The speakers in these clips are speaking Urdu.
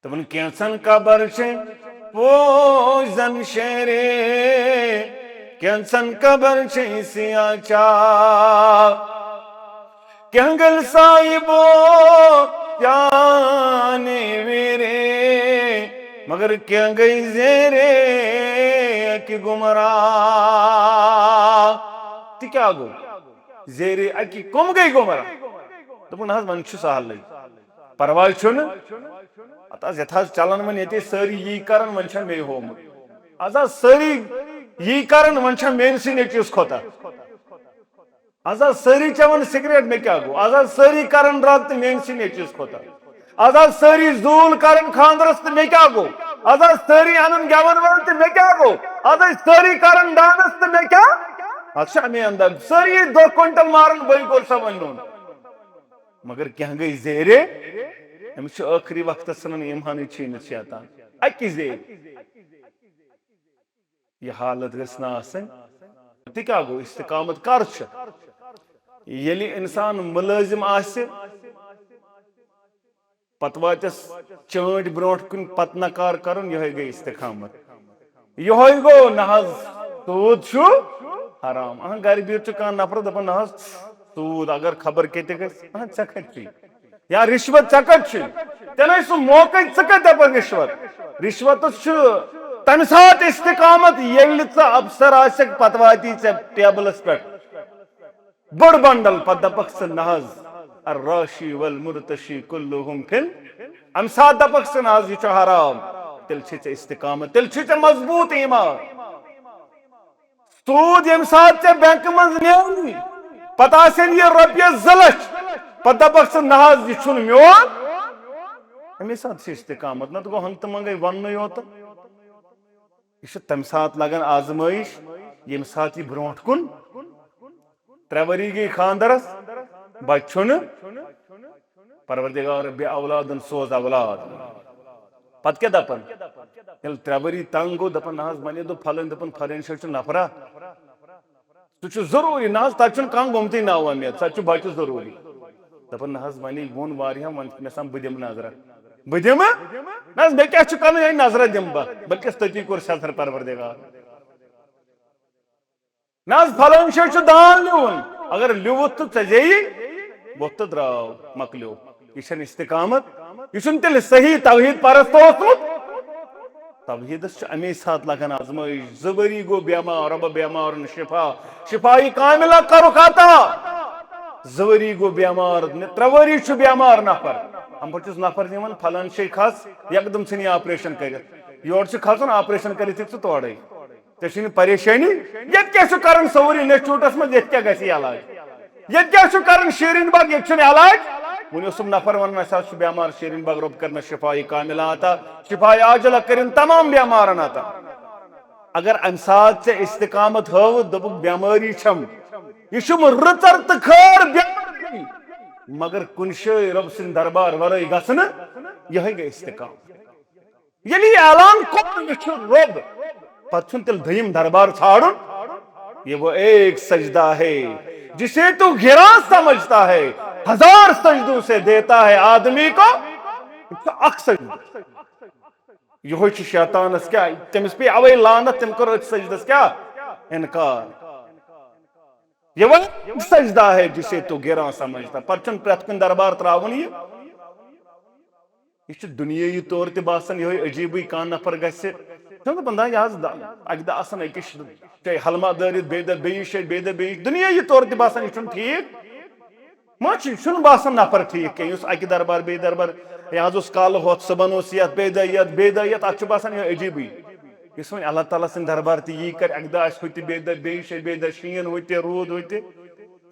دپن کینسن قبر پوزن شیرے کینسن قبر سیاہ چا کنگل صاحبو جانے ویرے مگر کیا گئی زیرے اکی گمراہ تی کیا گو زیرے اکی کم گئی گمراہ دپن حض من چھ سہل پرواہ چھن اتاز یتھاز چلن من یتی ساری یہ کرن من چھن میں ہوم آزا ساری یہ کرن من چھن میں سی نیچیس کھوتا آزا ساری چون سگریٹ میں کیا گو آزا ساری کرن رات میں سی نیچیس کھوتا آزا ساری زول کرن خاندرست میں کیا گو آزا ساری انن گیون ورت میں کیا گو آزا ساری کرن ڈانست میں کیا اچھا میں اندر ساری 2 کوئنٹل مارن بھائی کو سمجھنون مگر کیا گئی زیرے ہمیں آخری وقت سنن ایمانی چھین شیطان اکی زیر یہ حالت گسنا آسن تی کیا گو استقامت کرچ یلی انسان ملازم آسے پت واتس چانٹ بروٹ کن پت نکار کرن یہ گئی استقامت یہ گو نحض سود شو حرام اہاں گھر بیٹ چکان نفر دپن نحض سود اگر خبر کہتے گئے اہاں چکت چی یا رشوت چکت چی تینے سو موقع چکت دپن رشوت چھو تم سات استقامت یلی تا افسر آسک پتواتی سے ٹیبلس پر بڑ بنڈل پت دپک سے نحض الراشی والمرتشی کلہم فل ام سات دپک سے نحض یہ حرام تل چھ استقامت تل چھ مضبوط ایمان سود یم سات چھ بینک منز نیونی پتہ آسن یہ روپیہ زلچ پت دپک سے نحض یہ چھن میون امی سات چھ استقامت نہ تو گو ہنگت منگئی ون یوت یہ تم سات لگن آزمائش یم سات یہ برونٹ کن 3 وری گئی خاندرس بچن پروردگار بے اولادن سوز اولاد پت کیا دپن یل 3 وری تنگ گو دپن ناز بنے دو پھلن دپن فرینشل چھ نفرا تو ضروری ناز تچن کان گومتی نا امید سچ بچ ضروری دپن ناز بنے وون واریاں من نسان بدیم نظر بدیم ناز بے کیا چھ کرن نظر دم با بلکہ تتی کور سلطر پروردگار ناز پھلن چھ دان لیون اگر لیوت تو ژجیی وقت دراو مکلیو یہ استقامت یہ تیل صحیح توحید پرست اوسمت توحیدس امی سات لگن آزمائش 2 وری گو بیمار رب بیمار شفا شفائی کاملہ کرو کھاتا 2 وری گو بیمار 3 وری چھ بیمار نفر ہم پچھس نفر دیون پھلان شے کھس یکدم چھنی آپریشن کرت یور چھ کھسن آپریشن کرت چھ توڑے ژے پریشانی یت کیا چھ کرن سوری انسٹیٹیوٹس مز یت کیا گژھی علاج یت کیا چھ کرن شیرین باغ یت چھن علاج ونی اسم نفر ون اسا چھ بیمار شیرین باغ رب کرنا شفائی کاملہ عطا شفائی عاجلہ کرن تمام بیمارن عطا اگر امسات سے استقامت ہو دبک بیماری چھم یہ چھم رچر تو خیر بیماری مگر کنشے رب سن دربار ورائی گسن یہ گئی استقامت یلی اعلان کن رب پتھن تل دھیم دربار چھاڑن یہ وہ ایک سجدہ ہے جسے تو گرا سمجھتا ہے 1000 سجدوں سے دیتا ہے آدمی کو اک سجدہ یہ شیطان اس کیا تمس پہ اوے لعنت تم کرو سجدس کیا انکار یہ وہ سجدہ ہے جسے تو گرا سمجھتا پرچن پرتکن دربار تراون یہ دنیای طور تے باسن یہ عجیبی کان نفر گسے چند بندہ یاز اک دہ آسان اکش حلما دارت بیش بیش دنیای طور تے باسن یہ ٹھیک ما چھن باسن نفر ٹھیک کہ اس اک دربار بی دربار یاز اس کال ہوت صبن اس یت بیدیت ات باسن یہ عجیبی اس ون اللہ تعالیٰ سن دربار تی یہ کر اک دہ اس ہوتی بیش شین ہوتی رود ہوتی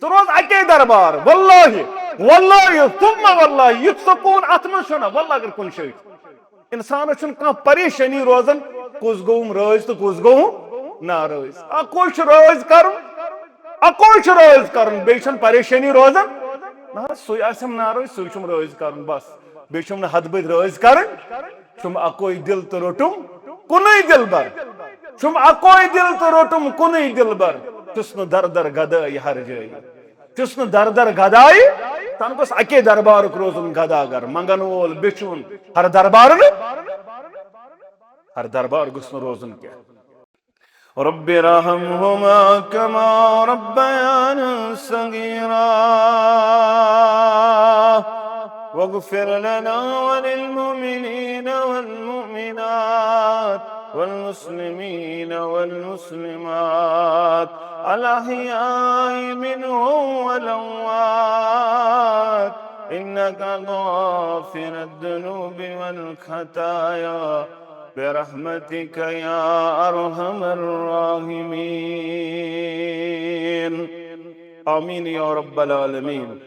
تو روز اکی دربار واللہ ثم واللہ یہ سکون اتمن چھنا واللہ اگر کن شے انسان چھن کان پریشانی روزن کس گوم روز تو کس گوم نا روز اکوش روز کرن بیشن پریشانی روزن نا سوی آسم نا روز سوی چھم روز کرن بس بیشم نا حد بید روز کرن چھم اکوی دل تو روٹم کنی دل بر چھم اکوی دل تو روٹم کنی دل بر تسن در در گدائی ہر جائی تسن در در گدائی تم گوس اکے دربار روزن گداگر منگن وول بچون ہر دربار گوس روزن کیا رب ارحمهما كما ربياني صغيرا واغفر لنا وللمؤمنين والمؤمنات والمسلمين والمسلمات الأحياء منهم والأموات إنك غافر الذنوب والخطايا برحمتك يا أرحم الراحمين آمين يا رب العالمين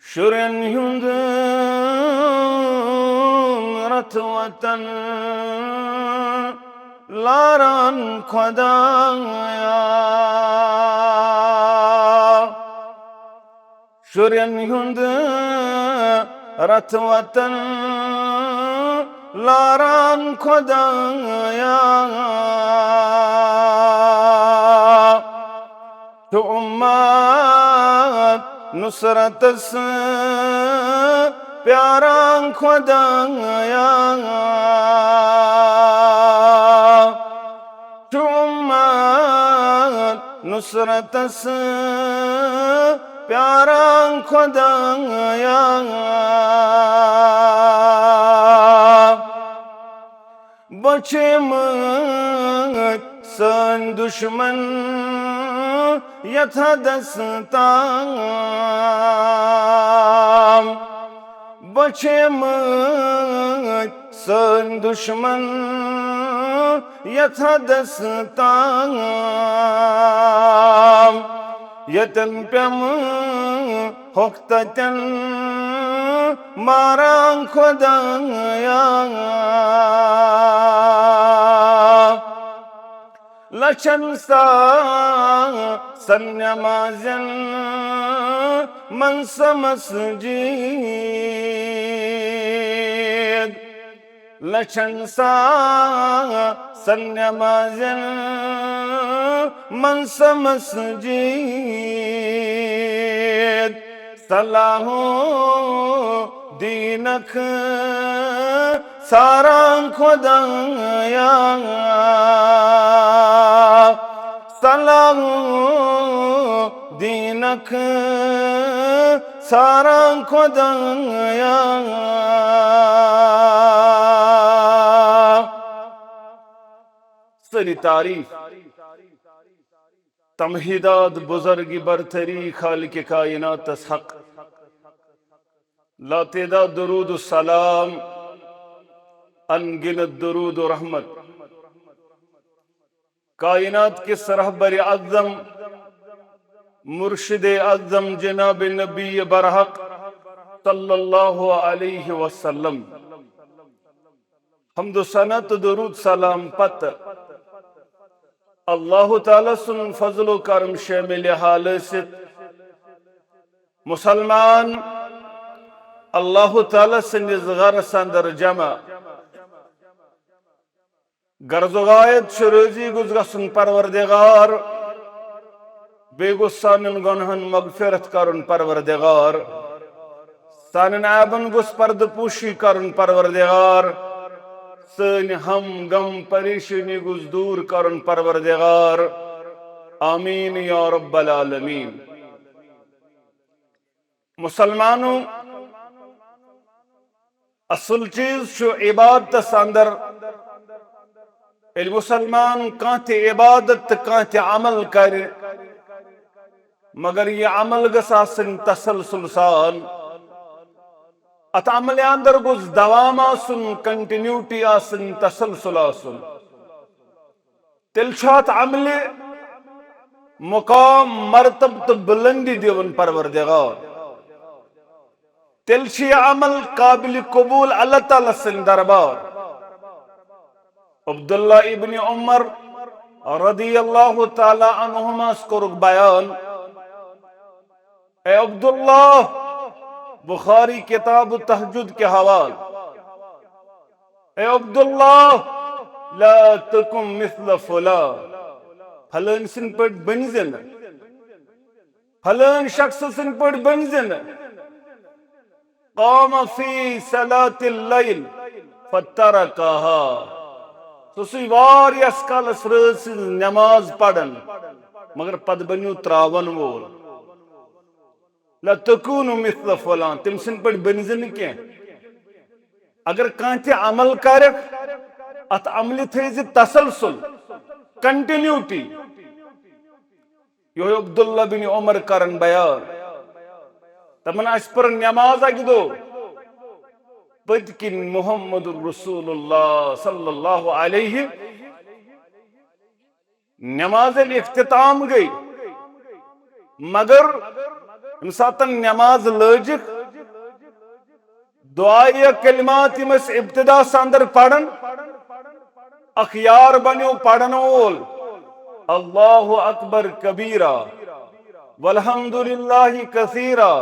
شرن ہند رتوة لاران خدایا شرن ہند رتوة لاران خدایا تو امت نصرت سے پیاران خدایا تو امت نصرت سے پیاران خدایا بچے مت سن دشمن یتھا دستام بچے مت سن دشمن یتھا دستام یتن پیم ہوکتتن ماران خدایا لچن سا سنمازن منس مسجد لچن سا سنمازن منس مسجد صلاح دینک ساران خدایا صلاح دینک ساران خدایا سری تعریف تمہیدات بزرگی برتری خالق کائنات حق لا تعداد درود السلام انگنت درود و رحمت کائنات کے رہبر اعظم مرشد اعظم جناب نبی برحق صلی اللہ علیہ وسلم حمد و ثنا تو درود سلام پت اللہ تعالی سن فضل و کرم شامل حال ست مسلمان اللہ تعالی سندس غرس اندر جمع غرض و غایت شروزی گز گسن پروردگار بے گس سانن گنہن مغفرت کرن پروردگار سانن عیبن گس پرد پوشی کرن پروردگار سن ہم غم پریشانی گز دور کرن پروردگار آمین یا رب العالمین مسلمانوں اصل چیز شو عبادت اندر المسلمان کانتے عبادت کانتے عمل کر مگر یہ عمل گساسن تسلسل سان ات عمل اندر گوز دوام آسن کنٹینیوٹی آسن تسلسل آسن تلشات عمل مقام مرتب تو بلندی دیون پروردگار تلشی عمل قابل قبول اللہ تعالی سن دربار عبداللہ ابن عمر رضی اللہ تعالی عنہما اسکرک بیان اے عبداللہ بخاری کتاب تہجد کے حوال اے عبداللہ لا تکم مثل فلا فلان سن پر بنزن فلان شخص سن پٹ بنزن قام فی صلاة اللیل فترکها سسی واریس کالس رٲژ ہٕنٛز نماز پڑن مگر پت بنیو تراون وول لتکون مثل فلان تم سن پٹ بنزن کی اگر کان تہ عمل کرک ات عمل تھیز تسلسل کنٹینیوٹی یہ عبداللہ بن عمر کرن بیان تمن اس پر نماز اگدو پت کن محمد رسول اللہ صلی اللہ علیہ نماز اختتام گئی مگر ساتن نماز لجک دعائے کلمات مس ابتدا ساندر پڑھن اخیار بنیو پڑھن وول اللہ اکبر کبیرہ والحمدللہ کثیرہ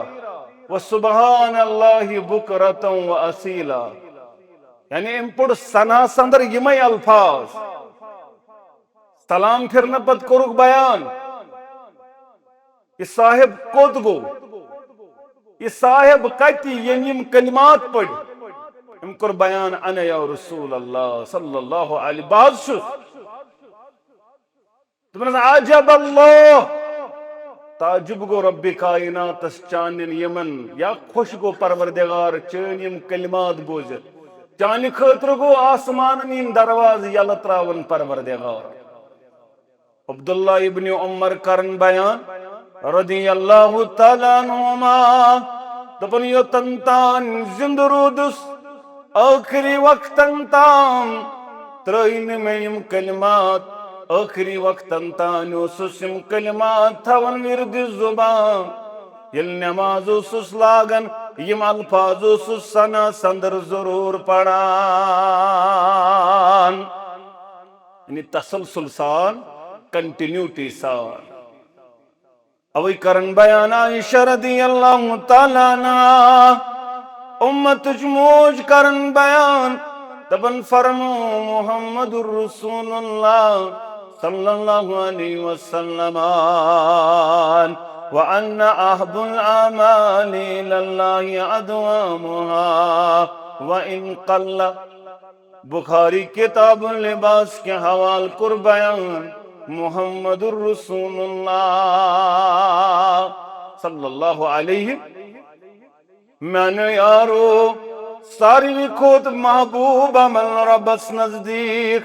وسبحان اللہ بکرتا و اصیلا یعنی امپڑ سنا سندر یمئی الفاظ سلام پھرنا پت کرک بیان یہ صاحب کوت گو یہ صاحب کتی یم کلمات پڑھ ام کر بیان انا یا رسول اللہ صلی اللہ علیہ بعض شس تمہیں عجب اللہ تعجب گو رب کائنات چانن یمن یا خوش گو پروردگار چین یم کلمات بوزت چانی خطر گو آسمان نین دروازی یل تراون پروردگار عبداللہ ابن عمر کرن بیان رضی اللہ تعالیٰ عنہما دپن یو تنتان زند رودس آخری وقتن تام ترین میں یم کلمات آخری وقتن تان اوسس یم کلمات تھون ورد زبان یل نماز اوسس لاگن یم الفاظ اوسس سنا سندر ضرور پڑھان یعنی تسلسل سان کنٹینیوٹی سان اوی کرن بیان عائشہ رضی اللہ تعالیٰ عنہ امت جموج کرن بیان تبن فرمو محمد الرسول اللہ صلی اللہ علیہ وسلم وَأَنَّ أَحْبُ الْعَمَالِ لَلَّهِ أَدْوَامُهَا وَإِنْ قَلَّ بخاری کتاب اللباس کے حوال کر بیان محمد الرسول اللہ صلی اللہ علیہ میں نے یارو ساری وکوت محبوب عمل ربس نزدیک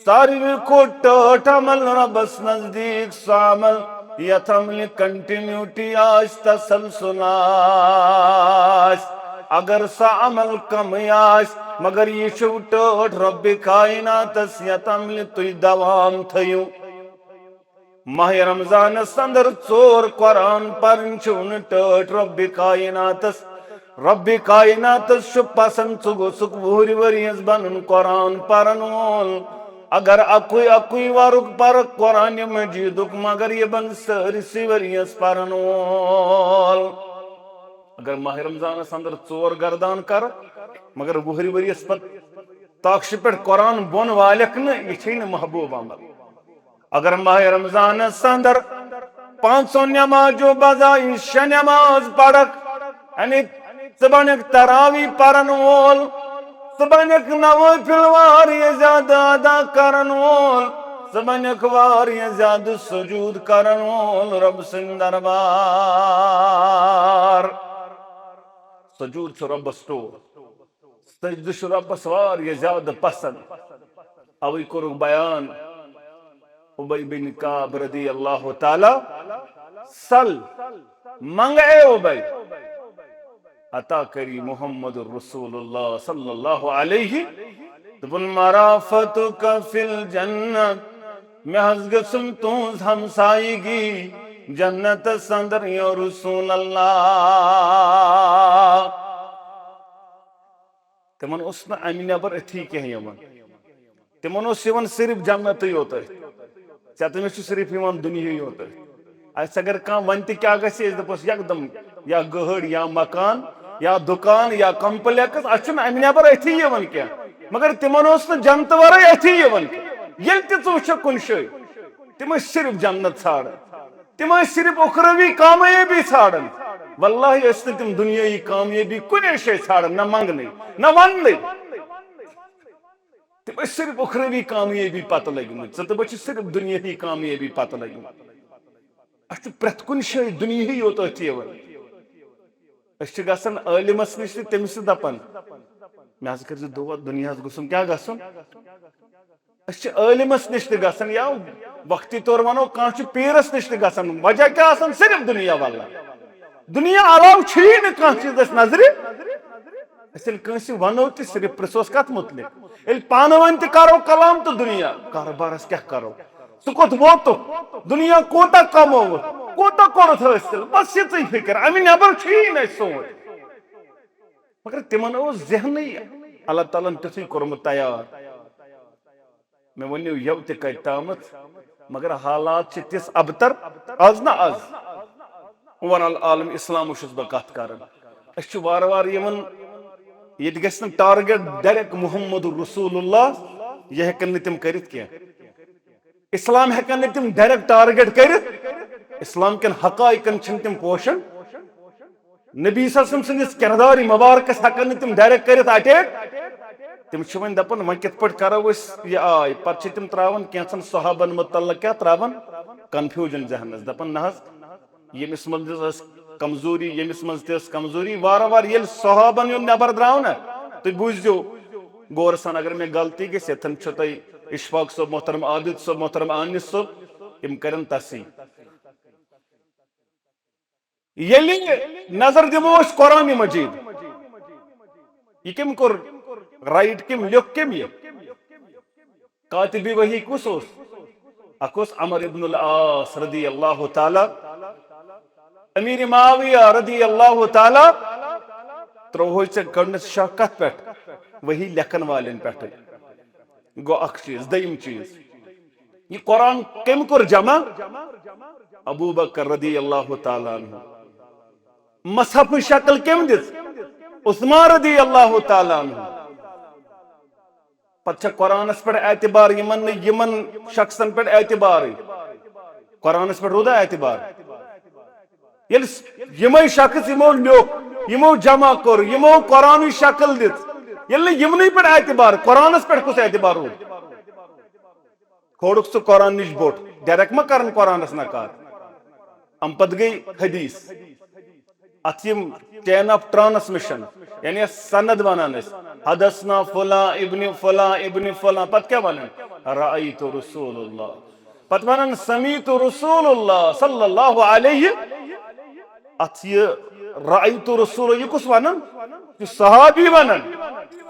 ساری وکوت ٹوٹ عمل ربس نزدیک سامل یت عمل کنٹینیوٹی آج تسلسل آج اگر سا عمل کم آج مگر یہ شو ٹوٹ رب کائنات یت عمل توی دوام تھیو ماہ رمضان سندر ژور قرآن پرن چون ٹوٹ رب کائناتس شو پسند ژگو سک وہری وریز بنن قرآن پرن وول اگر اکوئی وارک پرک قرآن مجیدک مگر یہ بن سرسی وریز پرن وول اگر ماہ رمضان اندر ژور گردان کر مگر وہری وریس پت تاکش پہ قرآن بون والک یہ چھین محبوب عمل اگر ماہ رمضان اندر 500 نمازو بجائے 6 نماز پڑک یعنی صبح تراوی پرن وول صبح نوافل واریہ زیادہ ادا کرن وول صبح واریہ زیادہ سجود کرن وول رب سن دربار سجود چھ ربس ٹور سجد چھ ربس واریہ زیادہ پسند اوی کرک بیان عبی بن کعب رضی اللہ تعالی سل منگ اے عبی عطا کری محمد الرسول اللہ صلی اللہ علیہ دبن مرافتک فی الجنت میں حضگسم تونز ہمسائیگی جنت سندر یا رسول اللہ تمن اس نا امین ابر اتھی کہ یمن تمن اس یمن صرف جنت ہی ہوتا ہے چاہتے میں صرف یمن دنیا ہی ہوتا ہے ایسا اگر کام ونتی کیا گسی اس دپس یک دم یا گہڑ یا مکان یا دکان یا کمپلیکس اچھن امین ابر اتھی یمن کیا مگر تمن اس نا جنت ورے اتھی یمن کیا یل تی ژوچھ کن شے تم صرف جنت ژھار تم صرف اخروی کامیابی ژھانڈان واللہ اس تم دنیائی کامیابی کنے شے ژھانڈان نہ منگنے نہ وننے تم صرف اخروی کامیابی پتہ لگمت ژٕ تہٕ بہٕ چھِ صرف دنیائی کامیابی پتہ لگمت اس پرٛٮ۪تھ کُنہِ جایہِ دُنیاہٕے یوت أتھۍ یِوان أسۍ چھِ گژھان عٲلمس نِش تہٕ تٔمِس چھِ دپان مےٚ حظ کٔرۍزِ دُعا دُنیاہس گوٚژھُم کیٛاہ گژھُن أسۍ چھِ عٲلمس نِش تہِ گژھان یا وقتی طور ونو کانٛہہ چھُ پیٖرس نِش تہِ گژھان وجہ کیٛاہ آسان صرف دُنیا واللہ دُنیا علاوٕ چھُیی نہٕ کانٛہہ چیٖز اَسہِ نظرِ أسۍ ییٚلہِ کٲنٛسہِ ونو تہِ صرف پرٛژھوس کتھ مُتعلق ییٚلہِ پانہٕ ؤنۍ تہِ کرو کلام تہٕ دُنیا کارٕبارس کیٛاہ کرو ژٕ کوٚت ووتُکھ دُنیا کوٗتاہ کمووُتھ کوٗتاہ کوٚرُتھ حٲصِل بس یِژٕے فِکر امہِ نٮ۪بر چھُیی نہٕ اَسہِ سونٛچ مگر تِمن اوس ذہنٕے اللہ تعالیٰ ہن تیُتھُے کوٚرمُت تیار مےٚ ؤنِو یو تہِ کتہِ تامتھ مگر حالات چھِ تِژھ ابتر آز نہ آز اوور عالم اسلامٕچ چھُس بہٕ کتھ کران أسۍ چھِ وارٕ وارٕ یِمن ییٚتہِ گژھِ نہٕ ٹارگیٹ ڈایریکٹ محمد رسول اللہ یہِ ہٮ۪کن نہٕ تِم کٔرِتھ کینٛہہ اسلام ہٮ۪کن نہٕ تِم ڈایریکٹ ٹارگیٹ کٔرِتھ اسلام کٮ۪ن حقائقن چھِنہٕ تِم پوشن نبی صلی اللہ علیہ وسلم سٕنٛدِس کِردارِ مبارکس ہٮ۪کن نہٕ تِم ڈایریکٹ کٔرِتھ اٹیک تِم چھِ وۄنۍ دپان وۄنۍ کِتھ پٲٹھۍ کرو أسۍ یہِ آے پتہٕ چھِ تِم تراوان کینٛژن صحابن متعلق کیٛاہ تراوان کنفیوجن ذہنس دپان نہ حظ ییٚمِس منٛز ٲس کمزوری ییٚمِس منٛز تہِ ٲس کمزوری وارٕ وارٕ ییٚلہِ صحابن یُن نٮ۪بر درٛاو نہ تُہۍ بوٗزِو غور سان اگر مےٚ غلطی گژھِ ییٚتھن چھُ تۄہہِ اشفاق صٲب محترم عابد صٲب محترم انس صٲب یِم کرن تصحیح ییٚلہِ نظر دِمو أسۍ قرآنِ مجیٖد یہِ کٔمۍ کوٚر رایٹ کٔمۍ لیوٚکھ کٔمۍ یہِ کاتِبِ وحی کُس اوس اکھ اوس عمر ابن العاص رضی اللہ تعالیٰ امیر معاویہ رضی اللہ تعالیٰ ترٛووہے ژےٚ گۄڈنیتھ شک کتھ پٮ۪ٹھ وحی لیکھن والٮ۪ن پٮ۪ٹھٕے گوٚو اکھ چیٖز دوٚیِم چیٖز یہِ قرآن کٔمۍ کوٚر جمع ابوٗ بکر رضی اللہ تعالیٰ عنہ مصحفٕچ شکل کٔمۍ دِژ عثمان رضی اللہ تعالیٰ عنہ پتہٕ چھا قرآنس پٮ۪ٹھ اعتبار یِمن نہٕ یِمن شخصن پٮ۪ٹھ اعتبارٕے قرآنس پٮ۪ٹھ روٗدا اعتبار ییٚلہِ یِمے شخص یِمو لیوٚکھ یِمو جمع کوٚر یِمو قرآنٕچ شکل دِژ ییٚلہِ نہٕ یِمنٕے پٮ۪ٹھ اعتبار قرآنس پٮ۪ٹھ کُس اعتبار روٗد کھولُکھ ژٕ قرآن نِش بوٚٹھ ڈایریکٹ ما کرن قرآنس نکار امہِ پتہٕ گٔے حدیث اتھ یِم چین آف ٹرانسمشن یعنی سند ونان أسۍ حدثنا فلاں ابن فلاں ابن فلاں پتہٕ کیٛاہ ونان رأیت رسول اللہ پتہٕ ونان سمیت رسول اللہ صلی اللہ علیہ اتھ یہِ رأیت رسول یہِ کُس ونان یہِ صحابی ونان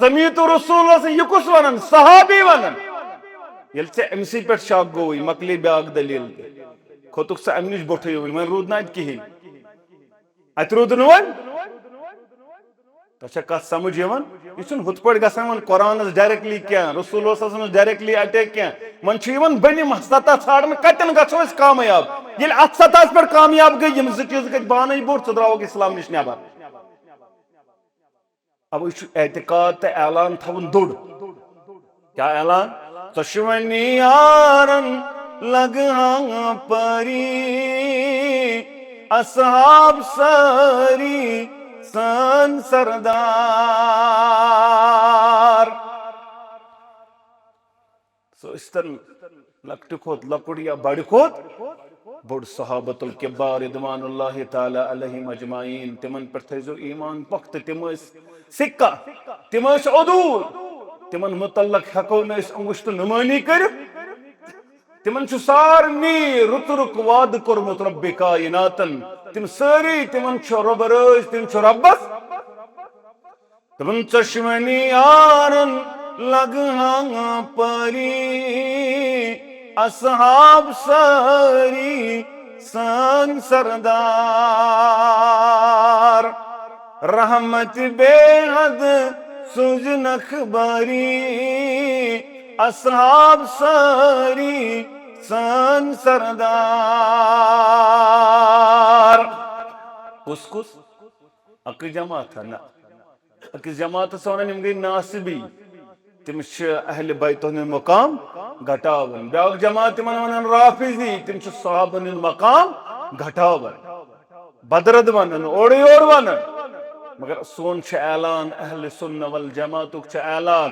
سمیت رسول اللہ یہِ کُس ونان صحابی ونان ییٚلہِ ژےٚ أمسٕے پٮ۪ٹھ شک گوٚوٕے مکلے بیٛاکھ دلیٖل تہِ کھوٚتُکھ ژٕ امہِ نِش بوٚٹھٕے وۄنۍ وۄنۍ روٗد نہٕ اتہِ کِہینۍ اتہِ روٗد نہٕ وۄنۍ تۄہہِ چھا کتھ سمجھ یِوان یہِ چھُنہٕ ہُتھ پٲٹھۍ گژھان وۄنۍ قرآنس ڈایریکٹلی کینٛہہ رسول اللہ صلی اللہ علیہ وسلمس ڈایریکٹلی اٹیک کینٛہہ وۄنۍ چھُ یِوان بٔنِم سطح ژھانڈنہٕ کتٮ۪ن گژھو أسۍ کامیاب ییٚلہِ اتھ سطحس پٮ۪ٹھ کامیاب گٔے یِم زٕ چیٖز گٔے پانے بوٚڑ ژٕ درٛاوُکھ اسلام نِش نٮ۪بر اوے چھُ اعتقاد تہٕ اعلان تھاوُن دوٚر کیٛاہ اعلان ژۄشوٕنی یارن لگہٕ پری اصحاب سٲری سٲنۍ سردار سُہ ٲسۍتن لۄکٹہِ کھۄتہٕ لۄکُٹ یا بڑِ کھۄتہٕ بوٚڑ صحابۃ الکبار رضوان اللہ تعالیٰ علیہم اجمعین تِمن پٮ۪ٹھ تھٲیزیو ایمان پختہٕ تِم ٲسۍ سِکہ تِم ٲسۍ عدوٗل تِمن متعلق ہٮ۪کو نہٕ أسۍ انگشتہٕ نُمٲنی کٔرِتھ تِمن چھُ سارنٕے رُتُرُک وعدٕ کوٚرمُت رۄبِ کائناتن تِم سٲری تِمن چھُ رۄبہٕ رٲضۍ تِم چھِ رۄبس تِمن ژۄشوٕنی یارن لگہٕ پری اصحاب سٲری سٲنۍ سردار رحمت بے حد سوٗزنکھ باری اصحاب سٲری سٲنۍ سردار کُس کُس اکھ جماعت نہ أکِس جماعتس ونان یِم گٔے ناصبی تِم چھِ اہلِ بیتن ہُنٛد مقام گھٹاوان بیٛاکھ جماعت تِمن ونان رافضی تِم چھِ صحابن ہُنٛد مقام گھٹاون بدرد ونن اور یور ونن مگر سون چھ اعلان اہل سنہ والجماعت چھ اعلان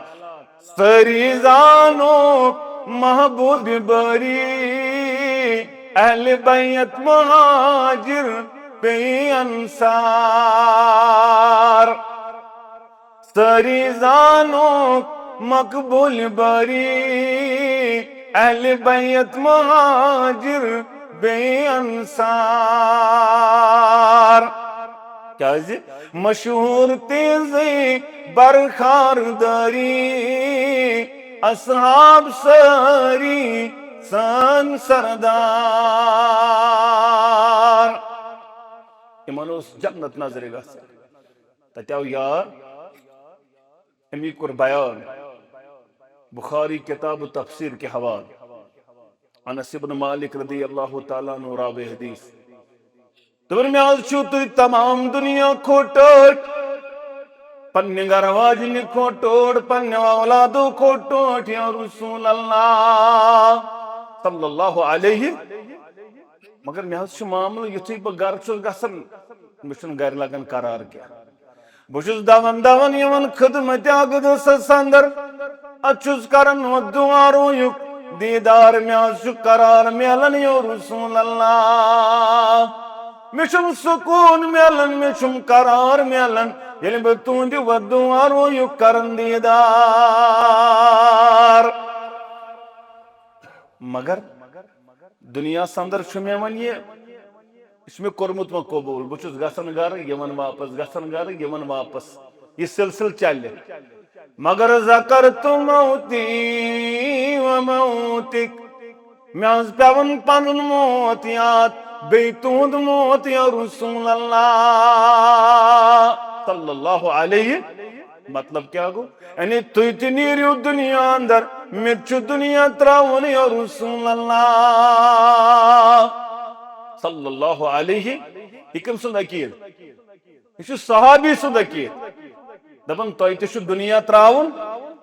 سری زانو محبوب بری اہل بیت مہاجر بے انصار سری زانو مقبول بری اہل بیت مہاجر بے انصار کیا مشہور تیزی برخارداری اصحاب ساری سن سردار ایمان اس جنت نظر گا تتیاو یار امی کر بیان بخاری کتاب تفسیر کے حوالے انس بن مالک رضی اللہ تعالیٰ عنہ راوی حدیث تمہیں میں آج چھو تو تمام دنیا کھوٹوٹ پنی گرواجن کھوٹوٹ پنی اولادو کھوٹوٹ یا رسول اللہ صلی اللہ علیہ مگر میں آج چھو معاملہ یتھی با گر چھو گسن مشن گر لگن قرار کیا بشز داون یمن خدمت آگدس سندر اچھوز کرن و دوارو یک دیدار میں آج قرار میلن یا رسول اللہ مشم سکون میلن مشم قرار میلن یعنی بتون دی و دوارو یک کرن دیدار مگر دنیا سندر شمی من یہ اس میں کرمت میں قبول بچوز گسن گر یمن واپس گسن گر یمن واپس یہ سلسل چلے مگر ذکرت موتی و موتک میں از پیون پنن موت یاد بیتوند موت یا رسول اللہ صلی اللہ علیہ مطلب کیا گو یعنی توی تنیریو دنیا اندر مرچو دنیا تراون یا رسول اللہ صلی اللہ علیہ یہ کم سن اکیر یہ صحابی سن اکیر دبن توی تشو دنیا تراون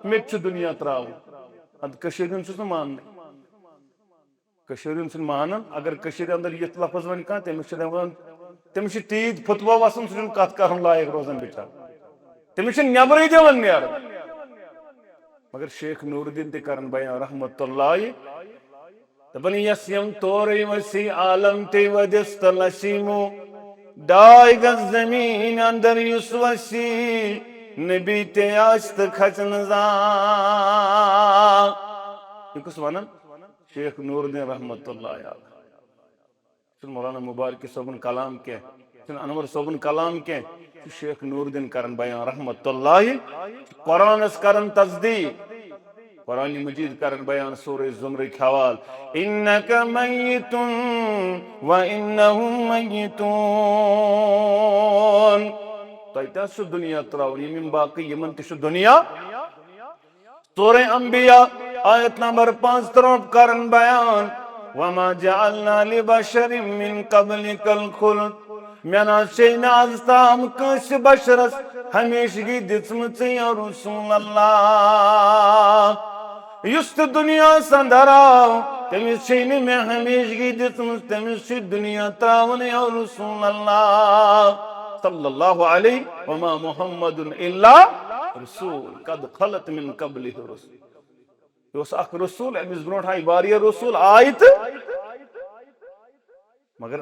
مرچو دنیا تراون اد کشیرین سن مانن کشیرین سن مانن اگر کشیر اندر یہ لفظ ون کان تمش تید فتوا وسن سن کت کرن لائق روزن بچار تمش نیبر دون نیر مگر شیخ نور الدین تہ کرن بیان رحمت اللہ دپن یس یم توری وسی عالم تی ودست لسیمو ڈائی گز زمین اندر یس وسی نبی تی آست کھچن زان یہ کس ونن شیخ نور الدین رحمت اللہ علیہ سن مولانا مبارک صوبن کلام کے سن انور صوبن کلام کے شیخ نور الدین کرن بیان رحمت اللہ قرآن اس کرن تصدیق قرآن مجید کرن بیان سورہ زمر کے حوال انکا میتون و انہم میتون تو ایتا سو دنیا تراؤن یمن باقی یمن تشو دنیا سورہ انبیاء آیت نمبر 5 کرن بیان وما جعلنا لبشر من قبلک الخلد مینا شین آزتام کش بشرس ہمیشگی دسمت یا رسول اللہ یست دنیا سندراو تمیز شین میں ہمیشگی دسمت تمیز شید دنیا تراون یا رسول اللہ صلی اللہ علیہ وما محمد الا رسول قد خلط من قبلہ رسول یہ اس اخ رسول امیز برونٹ ہائی واریہ رسول آیت مگر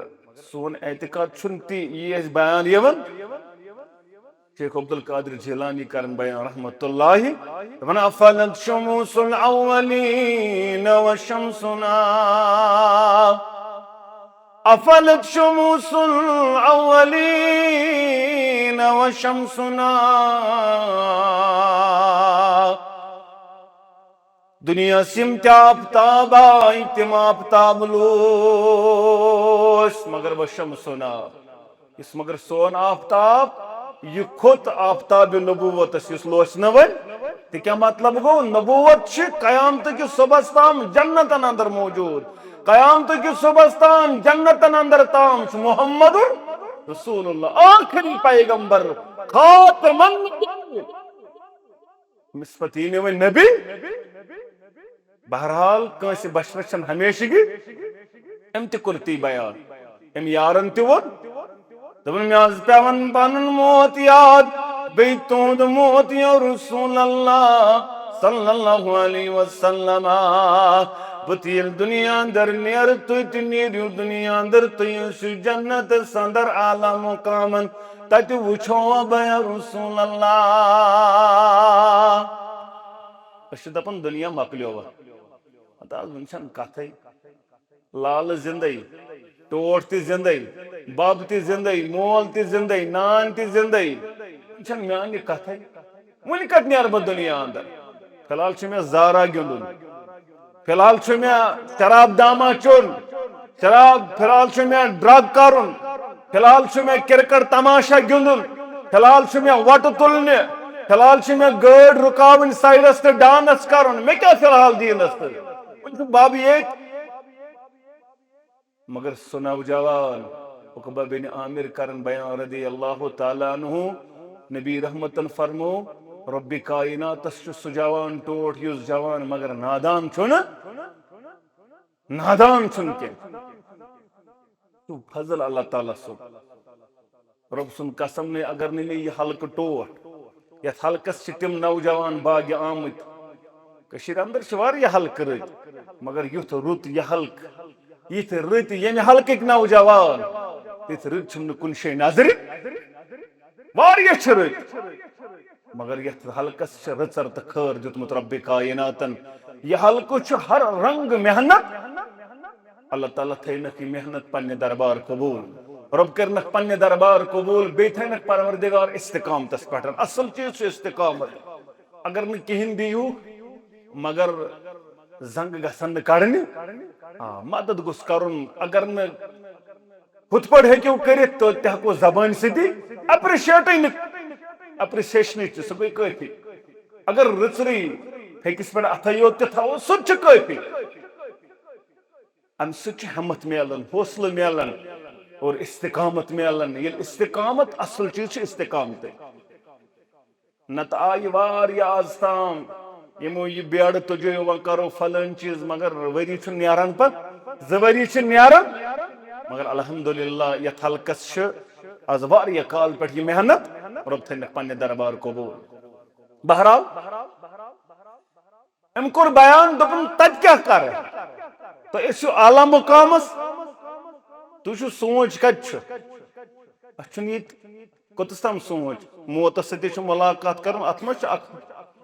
سون اعتقاد چھنتی یہ بیان یون شیخ عبدالقادر جیلانی کرن بیان رحمت اللہ من افلت شموس الاولین وشمسنا افلت شموس الاولین وشمسنا دنیا سمت آفتاب آئی تم آفتاب لوش مگر وشمسنا اس مگر سون آفتاب یہ خود آفتاب نبوت اس لوش نوال تو کیا مطلب گو نبوت چھ قیامت کی صبحستان جنت اندر موجود قیامت کی صبحستان جنت اندر تام محمد رسول اللہ آخری پیغمبر خاتم النبی مصفتین و نبی بہرحال کنس بشرچن ہمیشگی امت کرتی بیان ام یارن تہ وون دپن مے آز پیون پنن موت یاد بی تہند موت یا رسول اللہ صلی اللہ علیہ وسلم بت یل دنیا اندر نیر تھی تہ نیرو دنیا اندر تھی جنت اندر اعلی مقامن تت وچھو بہ رسول اللہ اس دپن دنیا مکلیو ون کتھے لال زندگی ٹوٹ تہ زندگی بب تہ زندگی مول تہ زندگی نان تہ زندگی ون میانہ کتھے ون کت نیر بہ دنیا اندر فی الحال میں زارا گندن فی الحال میں شراب دامہ چون فی الحال میں ڈرگ کرن فی الحال میں کرکٹ تماشا گندن فی الحال میں وٹ تلنے فی الحال میں گاڑ رکاون سائڈس تہ ڈانس کرن مے کیا فی الحال دینس تہ باب یہ مگر سہ نوجوان عقبہ بن عامر کرن بیان رضی اللہ تعالیٰ عنہ نبی رحمتن فرمو رب کائناتس سہ جوان ٹوٹ یس جوان مگر نادان چھن کی فضل اللہ تعالیٰ سن رب سن قسم نے اگر نہیں یہ حلقہ ٹوٹ یت حلقس تم نوجوان باغ آمت کشیر اندر واریاہ حلقہ رت مگر یت رت یہ حلقہ یت رت یم حلقک نوجوان یت رت چھ کن شے نظر واریاہ چھ رت مگر یت حلقس رچر تو خیر دیتمت رب کائناتن یہ حلقہ چھ ہر رنگ محنت اللہ تعالیٰ تھینک یہ محنت پنہ دربار قبول رب کرنک پنہ دربار قبول بی تھینک پروردگار استقامتس پٹھ اصل چیز استقامت اگر نہ کہین دیو مگر زنگ گھن کڑنہ مدد گوس کرن اگر نہ ہت پڑ ہیکو کرت تو تہ ہکو زبان ستی اپریشیشن سہ گئی کافی اگر رچری پھیکس پہ اتھے یوت تہ تھو سہ کافی ام سہ ہمت ملن حوصلہ ملن اور استقامت ملن یل استقامت اصل چیز استقامت نت آئی واریاہ آز تام یمو یہ بیڑ تجو و کرو فلان چیز مگر وری چھ نیران پت زوری چھ نیران مگر الحمدللہ یت حلقس آز واریاہ کال پہ یہ محنت رب تھینک پنہ دربار قبول بہرحال ام کور بیان دپن تت کیا کر تو اسو اعلی مقامس تو سوچ کت اچھن یہ کوتس تام سوچ موتس ست ملاقات کرن ات مچ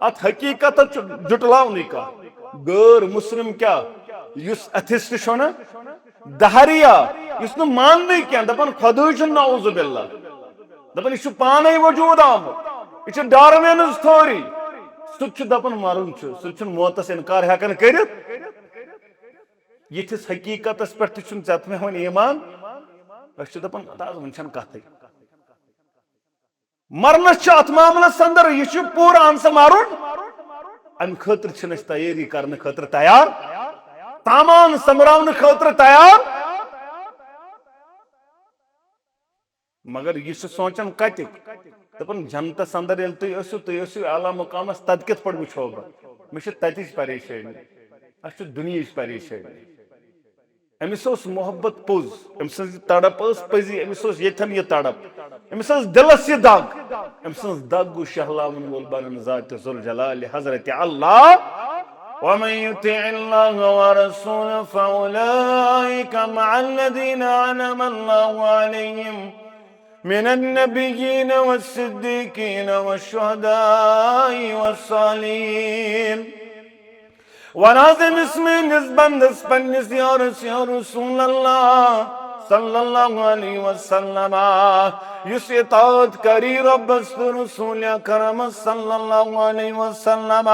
ات حقیقت جٹلاونی کا غیر مسلم کیا یس اتھسٹ چھنا دہریا یس نہ ماننے کیا دپن خدای چھ نعوذ باللہ دپن یہ پانے وجود آمت یہ ڈاروینز تھوری سہ دپن مرن سہ موتس انکار ہیکن کرت یتھس حقیقتس پہ ژت مے ون ایمان اس دپن ون چھن کتھے مرنس ات معاملس اندر یہ پور ان سہ مرن ام خاطر چھن تیاری کرنے خاطر تیار تامان سمراون خاطر تیار مگر یہ سوچان کت دپن جنتس اندر یل تھی اعلی مقامس تت کت پہ وچھو بہ مے تتچ پریشانی اس دنیاچ پریشانی امس محبت پوز ام سن تڑپ پزی امس یتن یہ تڑپ امس دلس یہ دگ ام سن دگ شہلاون وول بنن ذات ذوالجلال حضرت اللہ ومن يطع الله ورسوله فاولئك مع الذين انعم الله عليهم من النبيين والصديقين والشهداء والصالحين ونازم اسم نسبن دسپنس یا رسول اللہ صلی اللہ علیہ وسلم یس اطاعت کری ربس رسول اکرم صلی اللہ علیہ وسلم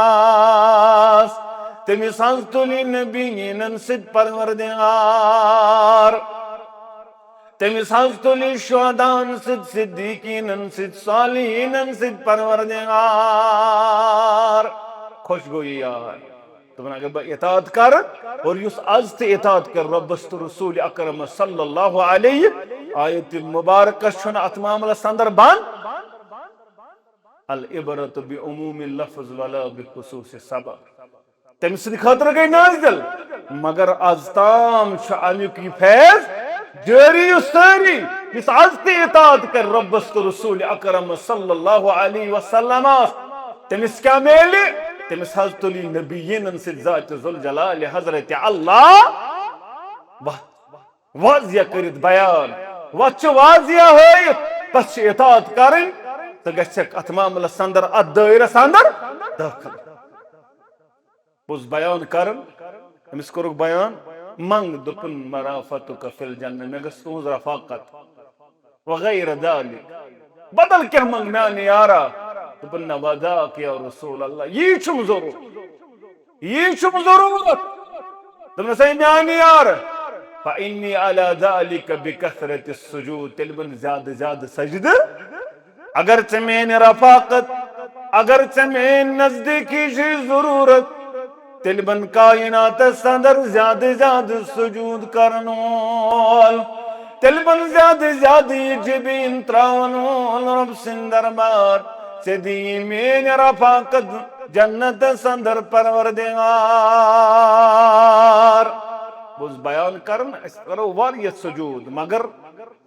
تمس حظ تلی نبیین ست پروردگار تمس حظ تلی شہدان ست صدیقین ست صالحین ست پروردگار خوش گوئی یار اگر بہ اطاعت کر اور یس از تہ اطاعت کر ربس تو رسول اکرم صلی اللہ علیہ آیت مبارکہ چھن ات معاملس اندر بند العبرت بعموم اللفظ ولا بخصوص سبب تم سند خاطر گئی نازل مگر از تام چھ امیک یہ فیض جاری ساری اس عزتی اطاعت کر ربس تو رسول اکرم صلی اللہ علیہ وسلم تمس کیا میلی تمس حض تلی نبیین سے ذات ذوالجلال حضرت اللہ واضح کرت بیان وچ واضح ہوئیت بس اطاعت کرن تو گھک ات معاملس اندر ات دائرس اندر داخل بوز بیان کرن امس کورک بیان منگ دپن مرافتک فی الجنہ میں گس تہذ رفاقت وغیر ذلك بدل کیا منگ میانہ یارا دپن نہ وذاک یا رسول اللہ یہ چھم ضرورت دپن سا میانہ یار فإني على ذلك بكثرة السجود تلبن زیادہ سجد اگر چمین رفاقت اگر چمین نزدیکی چھ ضرورت تلبن کائنات اندر زیادہ سجود کرنول تلبن زیادہ جبین تراونول رب سند دربار سدی مین رفاقت جنت اندر پروردگار بوز بیان کرن اس کرو واریت سجود مگر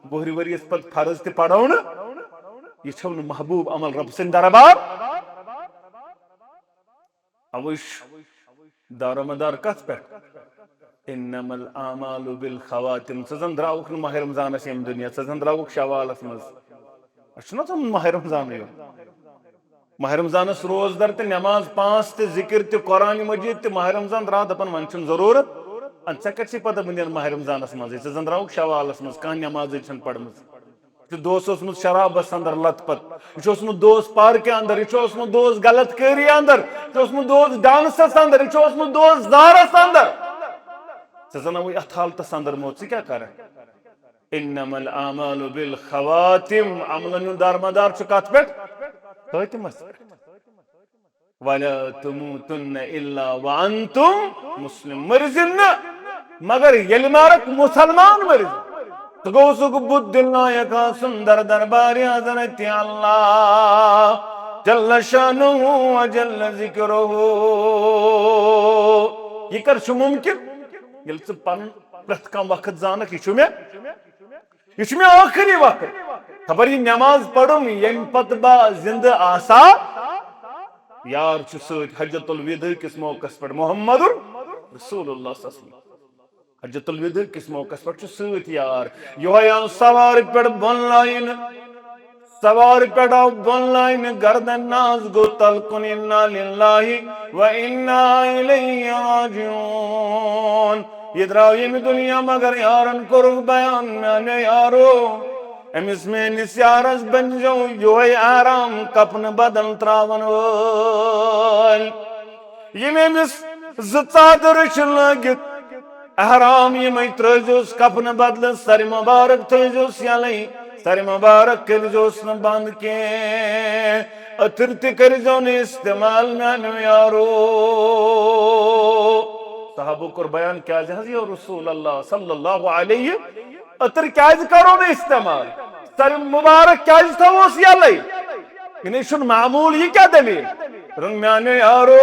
بہری وریس پت فرض تی پڑھو نا یہ چھو محبوب عمل رب سند دربار اوش دار مدار کت پہ انما الاعمال بالخواتم سزن دراوک ماہ رمضان یم دنیا سزن دراوک شوالس مز اچھنا تو ماہ رمضان ماہ رمضان روز در تے نماز 5 تے ذکر تے قرآن مجید تے ماہ رمضان درا دپن من چھن ضرورت ان ژے کت پتہ بندین ماہ رمضان مز سزن دراوک شوالس مز کان نماز چھن پڑھمز دوست اوسمت شرابس اندر لت پت یہ اوسمت دوست پارکہ اندر یہ اوسمت دوست غلط کاری اندر یہ اوسمت دوست ڈانسس اندر یہ اوسمت دوست زارس اندر ژٕ وی اتھ حالتس اندر موت ژٕ کیا کر انما الاعمال بالخواتم عملن ہند دارمدار چھ کت پہ خاتمس ولا تموتن الا وانتم مسلم مرزن مگر یل مارک مسلمان مرزن تو گو سک بدھ نایکا سندر دربار حضرت اللہ جل شانہ و جل ذکرہ یہ کر چھ ممکن یل ژٕ پن پرت کم وقت زانک یہ چھ میں آخری وقت خبر یہ نماز پڑھم یم پت با زندہ آسا یار چھ ست حجت الوداع کس موقع پر محمد رسول اللہ صلی اللہ علیہ وسلم حجت الوداع کس موقع پر چھ ست یار یہ سوار پڑ بن لائن سوار پڑ بن لائن گردن ناز گو تلکن انا للہ و انا الیہ راجعون یہ دراو یہ دنیا مگر یارن کرو بیان میں یارو امس میں نسیارس بن جو یہ آرام کپن بدن تراون وول یہ میں امس زادر لگت احرام یہ میں ترجوس کپن بدل سر مبارک ترجوس یلی سر مبارک کرجوس نہ بند کے اتر تی کرجو نے استعمال میں یارو صحابہ کو بیان کیا جہاز یا رسول اللہ صلی اللہ علیہ اتر کیا کرو نے استعمال سر مبارک کیا تھوس یلی یہ شن معمول یہ کیا دلیل رنگ میں یارو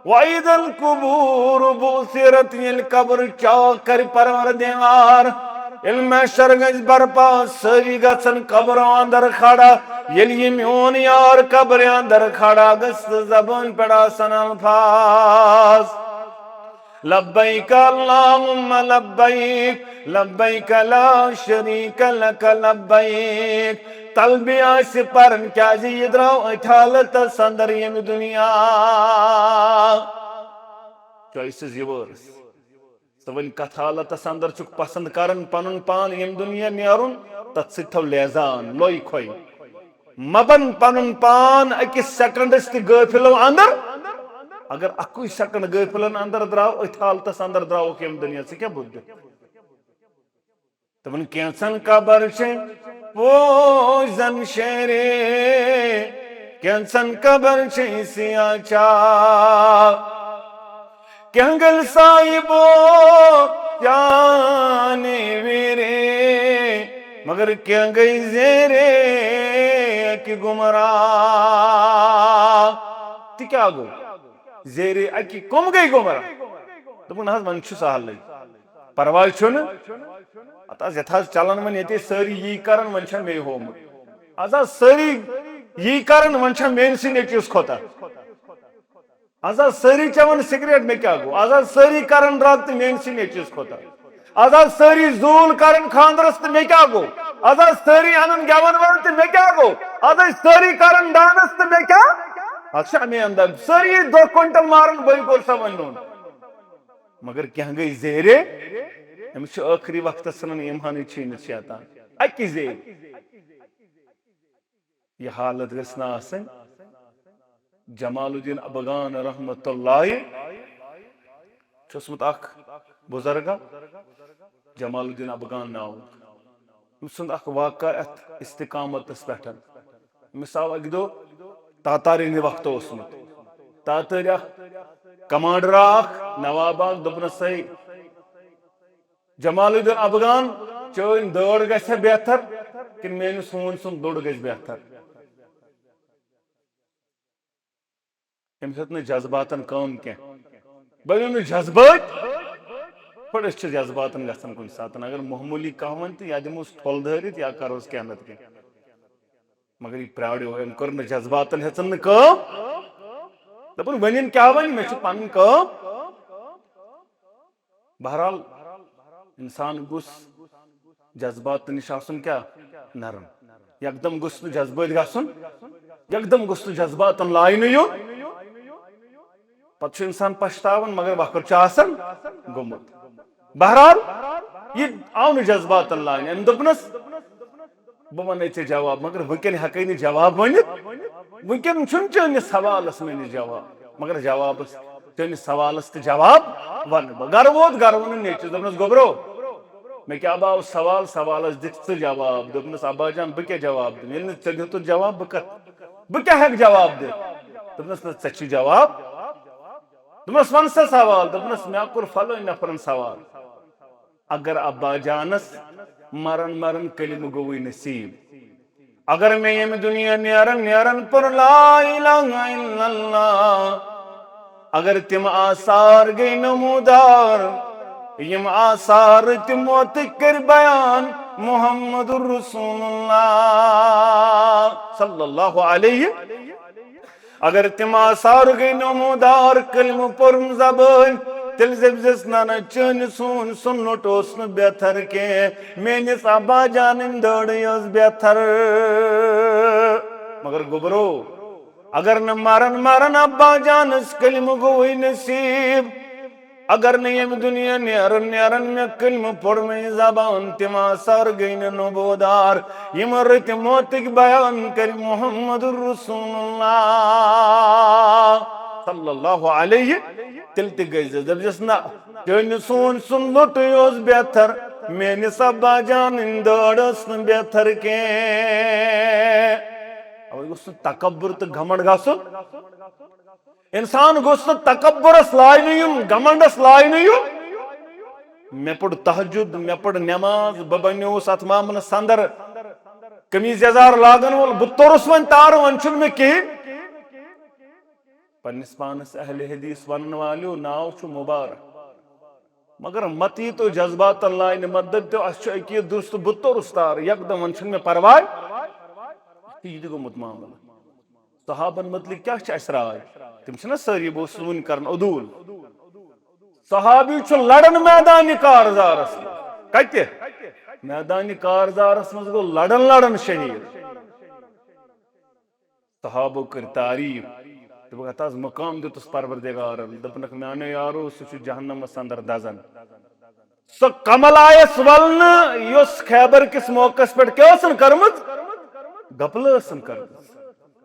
وَإِذَا الْقُبُورُ بُعْثِرَتْ یل قبر چاک کر پروردگار علم شرگج برپا سری گسن قبر اندر کھڑا یل یہ میون یار قبر اندر کھڑا گست زبان پڑا سن الفاظ لبیک اللہم لبیک لبیک لا شریک لک لبیک تلبی آسی پرن کیا جی ادراو اٹھالت سندر یم دنیا چوائسز یہ ورس سوین کت حالت سندر چک پسند کرن پنن پان یم دنیا نیارن تت ستھو لیزان لوئی کھوئی مبن پنن پان اکس سیکنڈس تی گفلو اندر اگر اکوئی سیکنڈ گفلن اندر دراو ات حالت اندر دراو یم دنیا سے کیا بود تمن کینسن قبر چھے پوزن شیرے کینسن قبر چھے سیا چاک کنگل صاحبو جانے ویرے مگر کنگئی زیرے اکی گمراہ تی کیا گو زیرے اکی کم گئی گمراہ تو من حض من چھو سہل لئی پرواز چھو نا اتاز یتھاز چلان ون یتی ساری یہ کرن ون چھن مے ہومت آز ساری یہ کرن ون چھن مین سی نیچیس کھوتا آز ساری چون سگریٹ مے کیا گو آز ساری کرن رات مین سی نیچیس کھوتا آز ساری زول کرن خاندرس تو مے کیا گو آز ساری انن گیون ول تو مے کیا گو آز ساری کرن ڈانس تو مے کیا اچھا میں اندر ساری 2 کوئنٹل مارن بھائی کو سا ونون مگر کیا گئی زیرے امس آخری وقت سنن ایمان چھین شیطان اکی زیر یہ حالت گژھِ نہٕ آسٕنۍ جمال الدین افغان رحمت اللہ چھُ اوسمُت اکھ بزرگا جمال الدین افغان ناو أمۍ سُنٛد اکھ واقعہ اتھ استقامتس پٮ۪ٹھ أمِس آو اکہِ دۄہ تاتارِ ہِنٛدِ وقتہٕ اوسمُت تاتٲرۍ اکھ کمانڈر اکھ نواب اکھ دوٚپنس ہے جمال الدین افغان چٲنۍ دٲڑ گژھِ بہتر کِنہٕ میٲنِس ہوٗنۍ سُنٛد دوٚڑ گژھِ بہتر أمِس ہیوٚت نہٕ جذباتن کٲم کینٛہہ بنیو نہٕ جذبات پٲٹھۍ أسۍ چھِ جذباتن گژھان کُنہِ ساتہٕ اگر معموٗلی کانٛہہ وَنہِ تہٕ یا دِموس ٹھۄل دٲرِتھ یا کروس کینٛہہ نتہٕ کینٛہہ مگر یہِ پرٛاریو أمۍ کٔر نہٕ جذباتن ہیژن نہٕ کٲم دپُن ؤنِن کیٛاہ وَنہِ مےٚ چھِ پنٕنۍ کٲم بہرحال انسان گوٚژھ جذباتن نِش آسُن کیٛاہ نرم یکدم گوٚژھ نہٕ جذبٲتۍ گژھُن یکدم گوٚژھ نہٕ جذباتن لاینہٕ یُن پتہٕ چھُ انسان پشتاوان مگر وقت چھُ آسان گوٚمُت بہرحال یہ آو نہٕ جذباتن لاینہٕ أمۍ دوٚپنس بہٕ ونے ژےٚ جواب مگر وٕنکٮ۪ن ہٮ۪کے نہٕ جواب ؤنِتھ وٕنکٮ۪ن چھُنہٕ چٲنِس سوالس مےٚ نِش جواب مگر جوابس چٲنِس سوالس تہِ جواب ونہٕ بہٕ گرٕ ووت گرٕ ووٚنُن نیچوِس دوٚپنس گوٚبرو مےٚ کیٛاہ آو سوال سوالس دِکھ ژٕ جواب دوٚپنس ابا جان بہٕ کیٛاہ جواب دِمہٕ ییٚلہِ نہٕ ژےٚ دیُتُتھ جواب بہٕ کیٛاہ ہٮ۪کہٕ جواب دِتھ دوٚپنس نہ ژےٚ چھُے جواب دوٚپنس ون سا سوال دوٚپنس مےٚ کوٚر فلٲنۍ نفرن سوال اگر ابا جانس مرن مرن کلمہٕ گوٚوٕے نصیٖب اگر مےٚ ییٚمہِ دُنیا نیرن پوٚر لا الہ الا اللہ اگر تِم آثار گٔے نموٗدار یم آثار تہِ موتٕکۍ کٔرۍ بیان محمد رسول اللہ صلی اللہ علیہ اگر تِم آثار گٔے نموٗدار کلمہٕ پوٚرُم زبٲنۍ تیٚلہِ دٔپزِس نہ چٲنِس ہوٗنۍ سُنٛد لوٚٹ اوس نہٕ بہتر کینٛہہ میٲنِس ابا جانٕنۍ دٲڑٕے ٲس بہتر مگر گوٚبرو اگر نہٕ مرن مرن ابا جانس کلمہٕ گوٚوٕے نصیٖب اگر نہٕ ییٚمہِ دُنیا نیرن مےٚ کلمہٕ پوٚرمٕے زبان تِم آثار گٔے نہٕ نبوٗدار یِم رٕتہِ موتٕکۍ بیان کٔرۍ محمد رسول اللہ صلی اللہ علیہ تیٚلہِ تہِ گٔژھۍزِس دٔپزِس نہ چٲنِس ہوٗنۍ سُنٛد لوٚٹٕے اوس بہتر میٲنِس ابا جانٕنۍ دٲڑ ٲس نہٕ بہتر کینٛہہ اوے گوٚژھ نہٕ تکبر تہٕ گھمنڈ گژھُن انسان گوٚژھ نہٕ تکبرس لاینہٕ یُن گھمنڈس لاینہٕ یُن مےٚ پوٚر تہجد مےٚ پٔر نٮ۪ماز بہٕ بنیووُس اتھ معاملس اندر قمیٖض یزار لاگن وول بہٕ توٚرُس وۄنۍ تارٕ وۄنۍ چھُنہٕ مےٚ کِہیٖنۍ پننس پانس اہل حدیث ونن والیو ناو چھُ مبارک مگر مت یی تو جذباتن لاینہٕ مت دٔپتو اسہِ چھُ عقیٖدٕ درست بہٕ توٚرُس تارٕ یکدم وۄنۍ چھُنہٕ مےٚ پرواے یہِ تہِ گوٚمُت معاملہٕ صحابن متعلق کیٛاہ چھِ اسہِ راے تِم چھِنہ سٲری بہٕ اوسُس وُنہِ کران عدوٗل صحابی چھُ لڑان میدانہِ کارزارس منٛز کتہِ میدانہِ کارزارس منٛز گوٚو لڑان لڑان شہیٖد صحابو کٔرۍ تعریٖف دوٚپُکھ ہتھ حظ مقام دیُتُس پروردگارن دوٚپنکھ میانیو یارو سُہ چھُ جہنمس اندر دزان سۄ کمل آیس ولنہٕ یۄس خیبر کِس موقعس پٮ۪ٹھ کیٛاہ ٲسن کٔرمٕژ گپلہٕ ٲسن کٔرمٕژ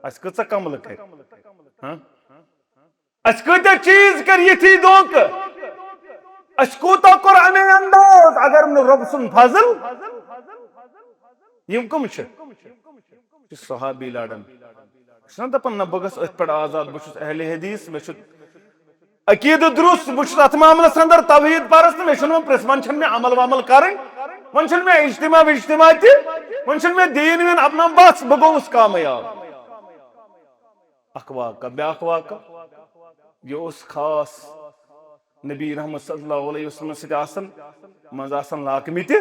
اسہِ کۭژاہ کملہٕ کرِ اسہِ کۭتیاہ چیٖز کرِ یِتھی دھوکہٕ اسہِ کوٗتاہ کوٚر امے انداز اگر نہٕ رۄب سُنٛد فضل یِم کٕم چھِ صحابی لڑان چھِنہ دپان نہ بہٕ گژھٕ أتھۍ پٮ۪ٹھ آزاد بہٕ چھُس اہل حدیث مےٚ چھُ عقیٖدٕ درست بہٕ چھُس اتھ معاملس اندر توحیٖد پرست مےٚ چھُنہٕ وۄنۍ پرٛژھ وۄنۍ چھنہٕ مےٚ عمل ومل کرٕنۍ وۄنۍ چھُنہٕ مےٚ اجتماع وجتماع تہِ وۄنۍ چھُنہٕ مےٚ دیٖن ویٖن اپناوُن بس بہٕ گوٚوُس کامیاب اکھ واقعہ بیاکھ واقعہ یہِ اوس خاص نبی رحمت صلی اللہ علیہ وسلم سۭتۍ آسان منٛزٕ آسان لاکمٕتۍ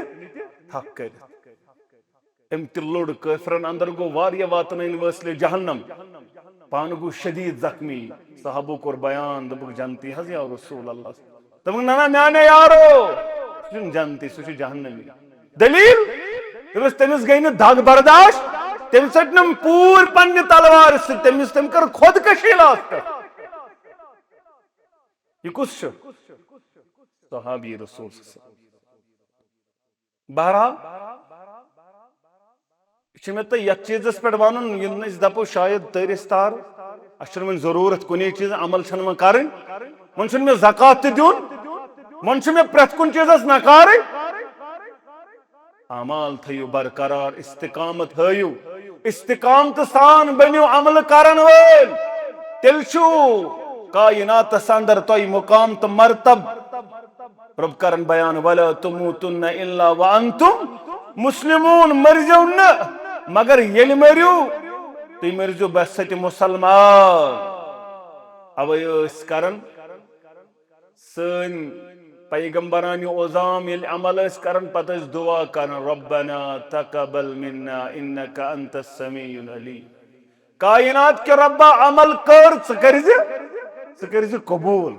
تھکھ کٔرِتھ أمۍ تہِ لوٚڑ کٲفرن اندر گوٚو واریاہ واتنٲوِن وٲصلہِ جہنم پانہٕ گوٚو شدیٖد زخمی صحابو کوٚر بیان دوٚپُکھ جنتی حظ یا رسول اللہ دوٚپُکھ نہ میانے یارو سُہ چھُنہٕ جنتی سُہ چھُ جہنمی دلیٖل تٔمِس گٔے نہٕ دگ برداشت تٔمۍ ژٔٹنم پوٗرٕ پننہِ تلوارِ سۭتۍ تٔمۍ کٔر خودکشی لاسٹ یہ کس چھُ صحابی رسول بہرحال یہ مےٚ تۄہہِ یتھ چیٖزس پٮ۪ٹھ ونُن ییٚلہِ نہٕ أسۍ دپو شاید تٲرِس تار اَسہِ چھُنہٕ وۄنۍ ضروٗرت کُنی چیٖز عمل چھنہٕ وۄنۍ کرٕنۍ وۄنۍ چھُنہٕ مےٚ زکات تہِ دیُن وۄنۍ چھُ مےٚ پرٛٮ۪تھ کُنہِ چیٖزس نکارٕے اعمال تھٲیِو برقرار استقامت ہٲیِو استقامتہٕ سان بٔنِو عملہٕ کرن وٲلۍ تیٚلہِ چھُ کائناتس اندر تۄہہِ مقام تہٕ مرتب رب کرن بیان ولا تموتن الا وانتم مسلمون مرزیو نہٕ مگر ییٚلہِ مٔرِو تُہۍ مٔرزیو بس سۭتۍ مُسلمان اوے ٲسۍ کران سٲنۍ پیغمبرانہِ عظام ییٚلہِ عمل ٲسۍ کران پتہٕ ٲسۍ دعا کران ربنا تقبل منا انك انت السميع العليم کائنات کے ربا عمل کر ژٕ کٔرزِ قبوٗل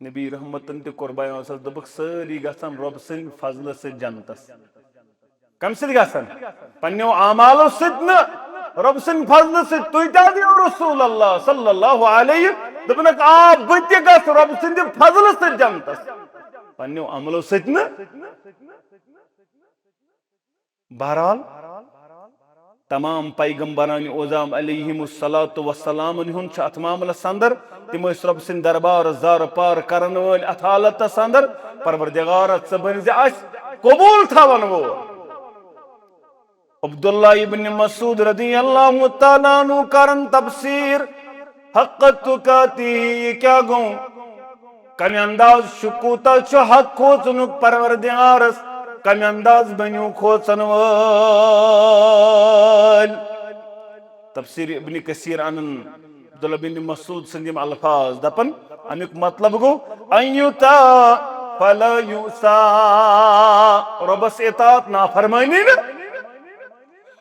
نبی رحمتن تہِ کوٚر بیان دوٚپُکھ سٲری گژھن رۄب سٕنٛدِ فضلہٕ سۭتۍ جنتس کمہِ سۭتۍ گژھن پننیو اعمالو سۭتۍ نہٕ رۄب سٕنٛدِ فضلہٕ سۭتۍ تُہۍ تہِ حظ یِیِو رسول اللہ صلی اللہ علیہ دوٚپُنکھ آ بہٕ تہِ گژھٕ رۄب سٕنٛدِ فضلہٕ سۭتۍ جنتس پننیو عملو سۭتۍ نہٕ بہرحال تمام پیغمبران عظام علیہم الصلاۃ والسلامن ہُنٛد چھُ اتھ معاملس اندر تِم ٲسۍ رۄب سٕنٛدِ دربار زارٕ پار کرن وٲلۍ اتھ حالتس اندر پروردگارا ژٕ بٔنزِ اسہِ قبوٗل تھاون وول عبداللہ ابن مسعود رضی اللہ تعالیٰ عنہ کرن تفسیر حق تقاتہ یہ کیا گوٚو کمہِ انداز چھُ کوٗتاہ چھُ حق کھوژنُک پروردگارس کمہِ انداز بٔنِو کھوژن وٲلۍ تفسیر ابن کثیر انن عبداللہ بن مسعود سٕنٛدۍ یِم الفاظ دپن امیُک مطلب گوٚو ان یوٗتا فلا یوٗسا رۄبس اطاعت نافرمٲنی نہٕ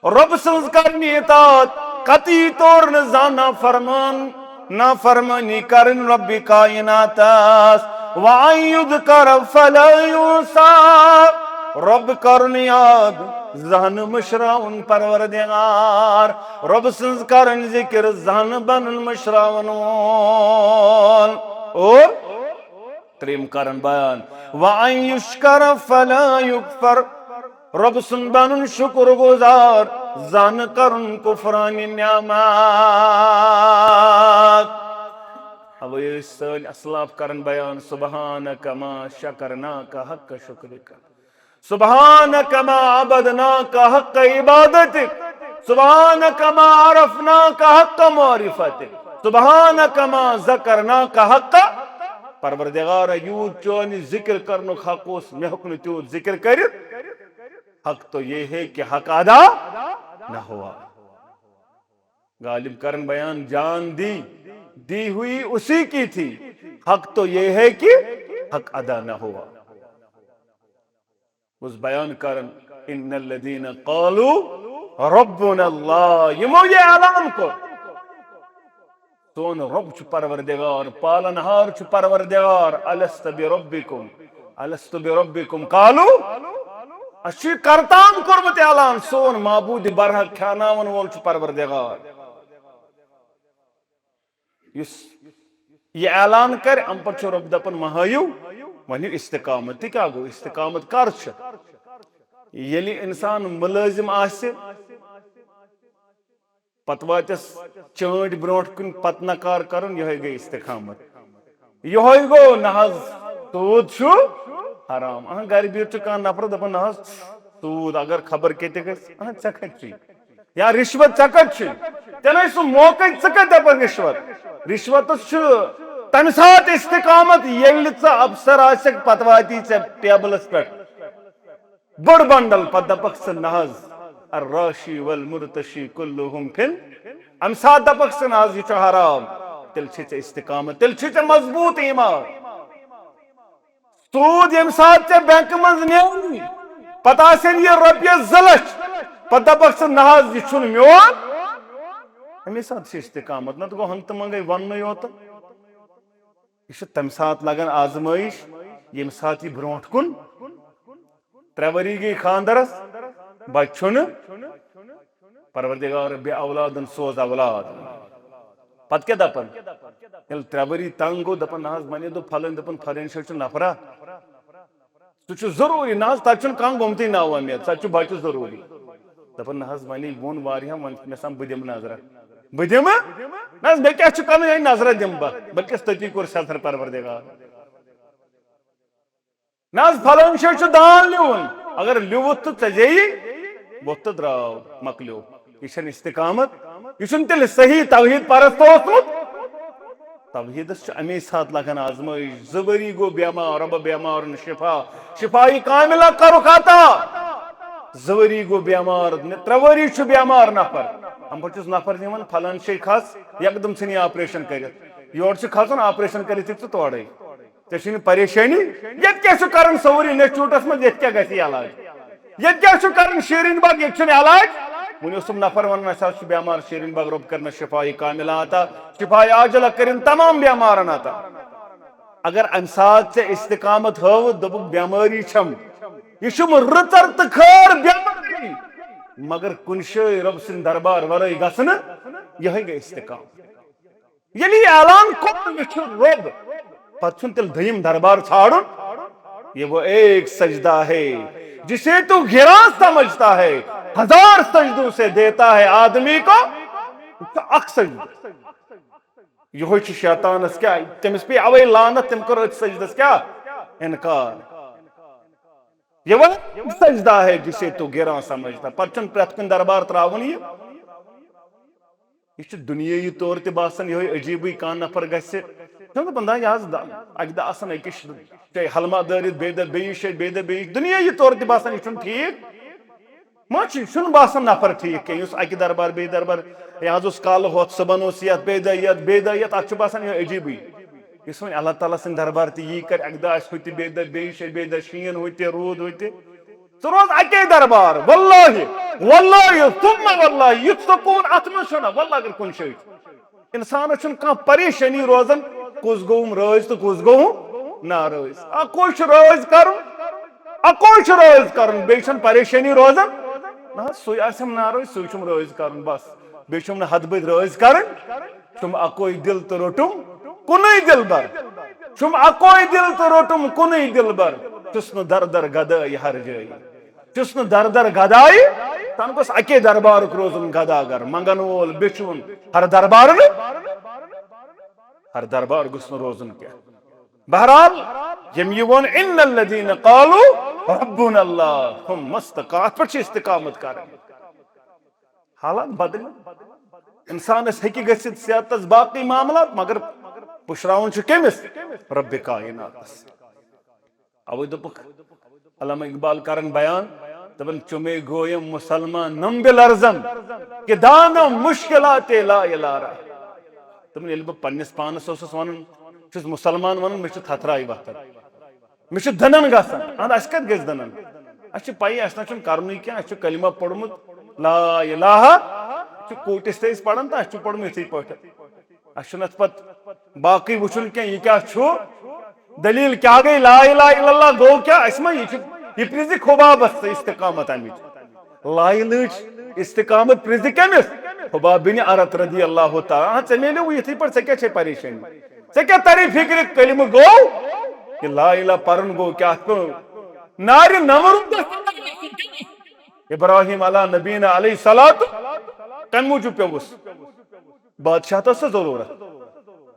رۄب سٕنٛز کرنہِ اطاعت قطعی طور نہٕ زانٛہہ نافرمٲنی کرٕنۍ رۄبِ کائناتس وان یُذکر فلا یوٗسا رۄب کرُن یاد زانٛہہ نہٕ مٔشراوُن پروردگار رۄب سٕنٛز کرٕنۍ ذِکر زانٛہہ نہٕ بنُن مٔشراون وول اور ترٛیٚیِم کرن بیان وان یُشکر فلا یُکفر رۄب سُنٛد بنُن شُکر گُزار زانٛہہ نہٕ کرُن کُفرانہِ نعمت اوے ٲسۍ سٲنۍ اسلاف کرن بیان سبحانک ما شکرناک حق شکرک سبحانک ما عبدناک حق عبادتک سبحانک ما عرفناک حق معرفتک سبحانک ما ذکرناک حق پروردگارا یوٗت چٲنہِ ذکر کرنُک حق اوس مےٚ ہیوٚک نہٕ تیوٗت ذکر کٔرِتھ حق تو یہ ہے کہ حق ادا نہ ہوا غالب کرن بیان جان دی ہوئی اسی کی تھی حق تو یہ ہے کہ حق ادا نہ ہوا اس بیان کرن ان الذین قالوا ربنا اللہ یمو یہ اعلان کو سون رب چھُ پروردگار پالنہار چھُ پروردگار الست بربکم قالوا اچھی کرتان کورمت اعلان سون معبود برحق کھیاناون وول چھُ پروردگار یُس یہ اعلان کر ام پتہٕ چھُ رۄب دپان مہٲیِو ؤنِو استقامت تہِ کیٛاہ گوٚو استقامت کر چھُ ییٚلہِ انسان مُلٲزم آسہِ پتہٕ واتٮ۪س چٲنٛٹۍ برٛونٛٹھ کُن پتہٕ نکار کرُن یِہوٚے گٔے استقامت یِہوٚے گوٚو نہ حظ سوٗد چھُ حرام گرِ بِہِتھ چھُ کانٛہہ نفر دپان نہ حظ سوٗد اگر خبر کتہِ گژھِ ژےٚ کتہِ چھُے یا رِشوت ژےٚ کتہِ چھُے تیٚلے سُہ موقعے ژٕ کتہِ دپکھ رِشوتس چھُ تمہِ ساتہٕ استقامت ییٚلہِ ژٕ افسر آسکھ پتہٕ واتی ژےٚ ٹیبلس پٮ۪ٹھ بٔڑ بنڈل پتہٕ دپکھ ژٕ نہ حظ الراشی والمرتشی کلہم فِل امہِ ساتہٕ دپکھ ژٕ نہ حظ یہِ چھُ حرام تیل چھ استقامت تیل چھ مضبوط ایمان سود یم سات ے بینک من نیونی پتہ آسن یہ رۄپیہِ 2 لچھ پتہ دپک ژٕ نہ حظ یہ چھُنہٕ میون امی سات چھ استقامت نہ گو ہنگ تہ منگے وننے یوت یہ تمہ سات لگان آزمائش یم سات یہ برونٹ کن 3 ؤری گئی خاندرس بچہ چھُنہ پروردگار بے اولادن سوز اولاد پتہ کیا دپن یل 3 ؤری تنگ گو دپن نہ حظ منے دو پھلن دپن پھلن شاید نفرا سہ ضروری نہ حظ تتہ کھانا گومتی نا امید سہ بچہ ضروری دپن نہ حظ ونے وون واریاہ ون مے سام بہ دم نظرہ بہ دم نہ حظ مے کیا چھ کرن نظرہ دم بہ بلکہ تتی کور سلطر پروردگار نہ حظ پھلن شاید دان لیون اگر لیوت تو ژےٚ ووت تو درٛاو مکلیو یہ چھنہٕ استقامت یہ چھُنہٕ تیٚلہِ صحیح توحید پرست اوسمُت توحیدس چھ امی سات لگان آزمائش 2 ؤری گو بیمار رب بیمار شفا شفائی کاملہ کرو کھاتا 2 ؤری گو بیمار 3 ؤری چھ بیمار نفر ہم پہ نفر نِوان پھلان شے کھس یکدم ژھٕنی آپریشن کرت یور چھ کھسن آپریشن کرت ژٕ تورے ژےٚ چھِ نہٕ پریشانی یت کیاہ چھ کرن سوری انسٹیوٹس مز یت کیا گژھِ علاج یت کیا چھ کرن شیرین باغ یت چھُنہٕ علاج ون اوسم نفر ون اسہ بیمار شیرین باغ رب کرنا شفائی کاملہ عطا شفائی عاجلہ کرن تمام بیمارن عطا اگر ام سات ژےٚ استقامت ہٲوٕتھ دوٚپُکھ بیماری چھم یہ چھُم رٕژر تہٕ خٲر بیماری مگر کُنہِ جایہِ رب سٕنٛدِ دربار ورٲے گژھنہٕ یہے گٔے استقامت ییٚلہِ یہِ اعلان کوٚر مےٚ چھُ رب پتہٕ چھُنہٕ تیٚلہِ دوٚیِم دربار ژھانڈُن یہ وہ ایک سجدہ ہے جسے تو گرا سمجھتا ہے 1000 سجدوں سے دیتا ہے آدمی کو اکھ سجدہ یہ شیطانس کیا تمس پہ اوے لعنت تم کر سجدس کیا انکار یہ وہ سجدہ ہے جسے تو گرا سمجھتا پرچن پرت کن دربار تراون یہ دنیائی طور تہ باسان یہ عجیبی کان نفر گژھِ بندہ یہ اکہ دہ آسان أکِس جایہِ حلما دٲرِتھ بیٚیہِ دۄہ بیٚیِس جایہِ بیٚیہِ دۄہ بیٚیِس دُنیٲیی طور تہِ باسان یہِ چھُنہٕ ٹھیٖک ما چھُنہٕ باسان نفر ٹھیٖک کینٛہہ یُس اکہِ دربار بیٚیہِ دربار یہِ حظ اوس کالہٕ ہۄتھ صُبحن اوس یتھ بیٚیہِ دۄہ یتھ بیٚیہِ دۄہ یتھ اتھ چھُ باسان یہِ عجیٖبٕے یُس وۄنۍ اللہ تعالیٰ سٕنٛدِ دربار تہِ یی کرِ اکہِ دۄہ آسہِ ہُتہِ بیٚیہِ دۄہ بیٚیِس جایہِ بیٚیہِ دۄہ شیٖن ہُتہِ روٗد ہُتہِ ژٕ روز اکے دربار واللہ واللہ ثم واللہ یُتھ سکوٗن اتھ منٛز چھُنہ واللہ اگر کُنہِ جایہِ انسانس چھُنہٕ کانٛہہ پریشٲنی روزان کُس گوٚوُم رٲضۍ تہٕ کُس گوٚوُم نارٲضۍ اکوے چھُ رٲضۍ کرُن اکوے چھُ رٲضۍ کرُن بیٚیہِ چھنہٕ پریشٲنی روزان نہ حظ سُے آسٮ۪م نارٲضۍ سُے چھُم رٲضۍ کرُن بس بیٚیہِ چھُم نہٕ حد بٔدۍ رٲضۍ کرٕنۍ چھُم اکوے دل تہٕ روٚٹُم کُنُے دل بر چھُم اکوے دل تہٕ روٚٹُم کُنُے دل بر چھُس نہٕ در در گدٲے ہر جایہِ چھُس نہٕ در در گدایہِ تنہٕ گوٚژھ اکے دربارُک روزُن گداگر منگن وول بیچھُن ہر دربار ہر دربار گوٚژھ نہٕ روزُن کینٛہہ بہرحال یم یہ وون ان الذین قالوا ربنا اللہ ثم استقاموا اتھ پٮ۪ٹھ چھِ استقامت کرٕنۍ حالات بدل انسانس ہیٚکہِ گٔژھِتھ صحتس باقٕے معاملات مگر پُشراوُن چھُ کٔمِس ربِ کائناتس اوے دوٚپُکھ علامہ اقبال کرن بیان دپن چمے گویم مسلمان نم بلرزم کہ دانم مشکلات لا الارا دپن ییٚلہِ بہٕ پننس پانس اوسُس ونان چھُس مسلمان ونان مےٚ چھُ تھتھراے وتھان مےٚ چھُ دنن گژھان اہن اسہِ کتہِ گژھِ دنن اسہِ چھِ پیی اسہِ نہ چھُنہٕ کرنُے کینٛہہ اسہِ چھُ کلمہ پوٚرمُت لا الہ چھُ کوٹس تہِ أسۍ پران تہٕ اسہِ چھُ پوٚرمُت یِتھٕے پٲٹھۍ اسہِ چھُنہٕ اتھ پتہٕ باقٕے وٕچھُن کینٛہہ یہِ کیاہ چھُ دلیل کیا گئی لا الہ الا اللہ گو کیا اسہِ ما یہ پرٛزِ خُبابس استقامت امِچ لایہِ لٔج استقامت پرٛزِ کٔمِس خُباب بن عرت رضی اللہ تعالیٰ ژےٚ میلیو یِتھٕے پٲٹھۍ ژےٚ کیٛاہ چھے پریشٲنی ژےٚ کیٛاہ تری فکرِ کلمہٕ گوٚو کہ لا الہ پرُن گوٚو کیٛاہ پیوٚو نارِ نمرود ابراہیم علیٰ نبینا علیہ الصلوۃ کمہِ موٗجوٗب پیوٚوُس بادشاہ ٲس ضروٗرت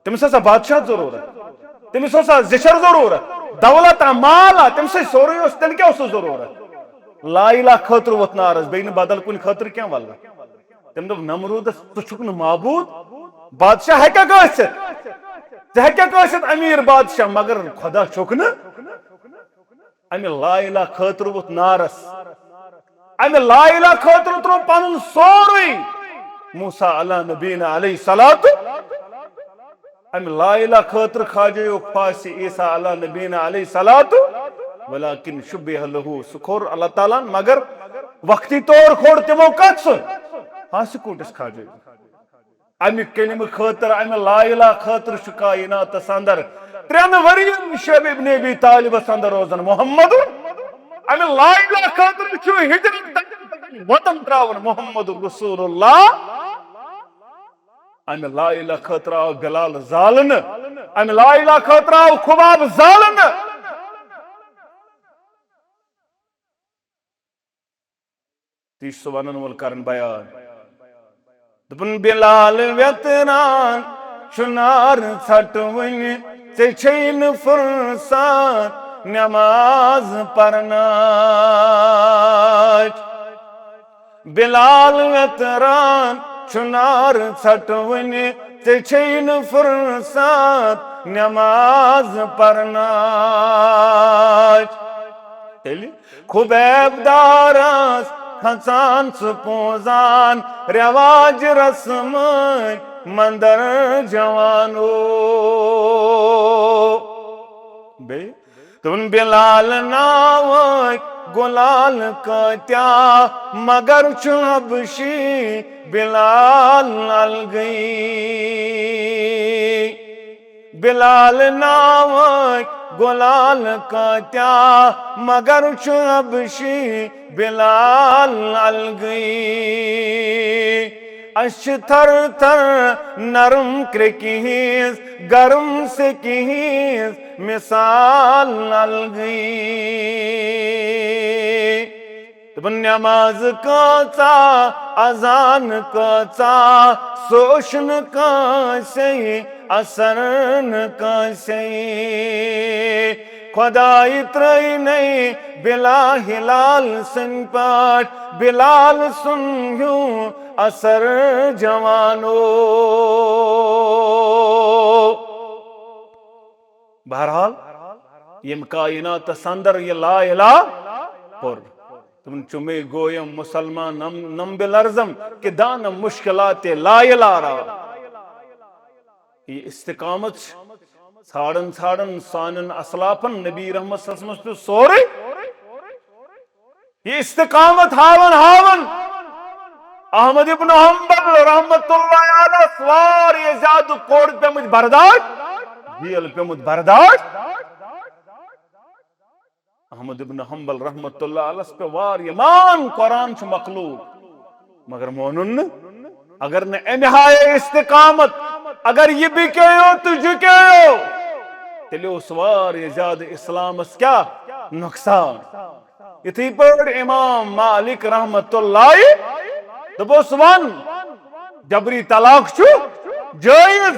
تٔمِس ٲسا بادشاہ ضروٗرت تٔمِس اوسا زِشر ضروٗرت دولت مال تمہِ سۭتۍ سورُے اوس تیٚلہِ کیٛاہ اوسُس ضروٗرت لا الہ خٲطرٕ ووٚتھ نارس بیٚیہِ نہٕ بدل کُنہِ خٲطرٕ کینٛہہ وللہ تٔمۍ دوٚپ نمروٗدس ژٕ چھُکھ نہٕ معبوٗد بادشاہ ہیٚککھ ٲسِتھ ژٕ ہیٚککھ ٲسِتھ امیٖر بادشاہ مگر خۄدا چھُکھ نہٕ امہِ لا الہ خٲطرٕ ووٚتھ نارس امہِ لا الہ خٲطرٕ تروو پنُن سورُے موسیٰ علیٰ نبینا علیہ الصلوۃ ام لا الہ خاطر خاجہ پھانسی عیسیٰ علیہ نبینا علیہ صلاتو ولیکن شبہ لہو سہ کھور اللہ تعالیٰ مگر وقتی طور کھور تمو کت سہ پھانسی کوٹس خاجہ امی کلمہ خاطر امی لا الہ خاطر چھ کائنات اندر 3 ورین شیب ابن ابی طالب اندر روزن محمد امی لا الہ خاطر چھ ہجرت وطن تراون محمد رسول اللہ امی لا الہ خاطر آو بلال زالن امی لا الہ خاطر آو خباب زالن تیش سو ونن ول کرن بیان دپن بلال ویتران شنار ژھٹ ون ژے چھے نہ فرصت نماز پرناچ بلال ویتران شنار ژھٹ ون ژے چھے نہ فرصت نماز پرناچ تیلی خبیب دارس کھسان سپوزان رواج رسم مندر جوانو بے تم بلال ناوک گلال کتیا مگر چبشی بلال الگئی بلال ناوک گلال کتیا مگر چبشی بلال الگئی اش تھر تھر نرم کرکیز گرم سے کیز مثال الگئی نماز کاچا اذان کاچا سوشن کاسی اثرن کاسی خدای ترائی نئی بلا ہلال سن پاٹ بلال سن ہوں اثر جوانو بہرحال یم کائنات اندر یہ لا الہ پر تم چمے گویم مسلمان نم بلرزم کہ دانم مشکلات لا الہ را یہ استقامت ژھانڈن ژھانڈن سانن اسلافن نبی رحمت صلی اللہ علیہ وسلم سورے یہ استقامت ہاون احمد ابن حنبل رحمت اللہ علیہ سوار یہ زیادہ کوڑ پہ مجھ برداشت بیل پہ مجھ برداشت احمد ابن حنبل رحمت اللہ علیہ پہ وار یمان قرآن چھ مخلوق مگر مونن اگر نے انہائے استقامت اگر یہ بھی کہو تو جھکو تیلے اس وار یہ زیادہ اسلام اس کیا نقصان اتھی پر امام مالک رحمت اللہ دبوس ون جبری طلاق چھو جائز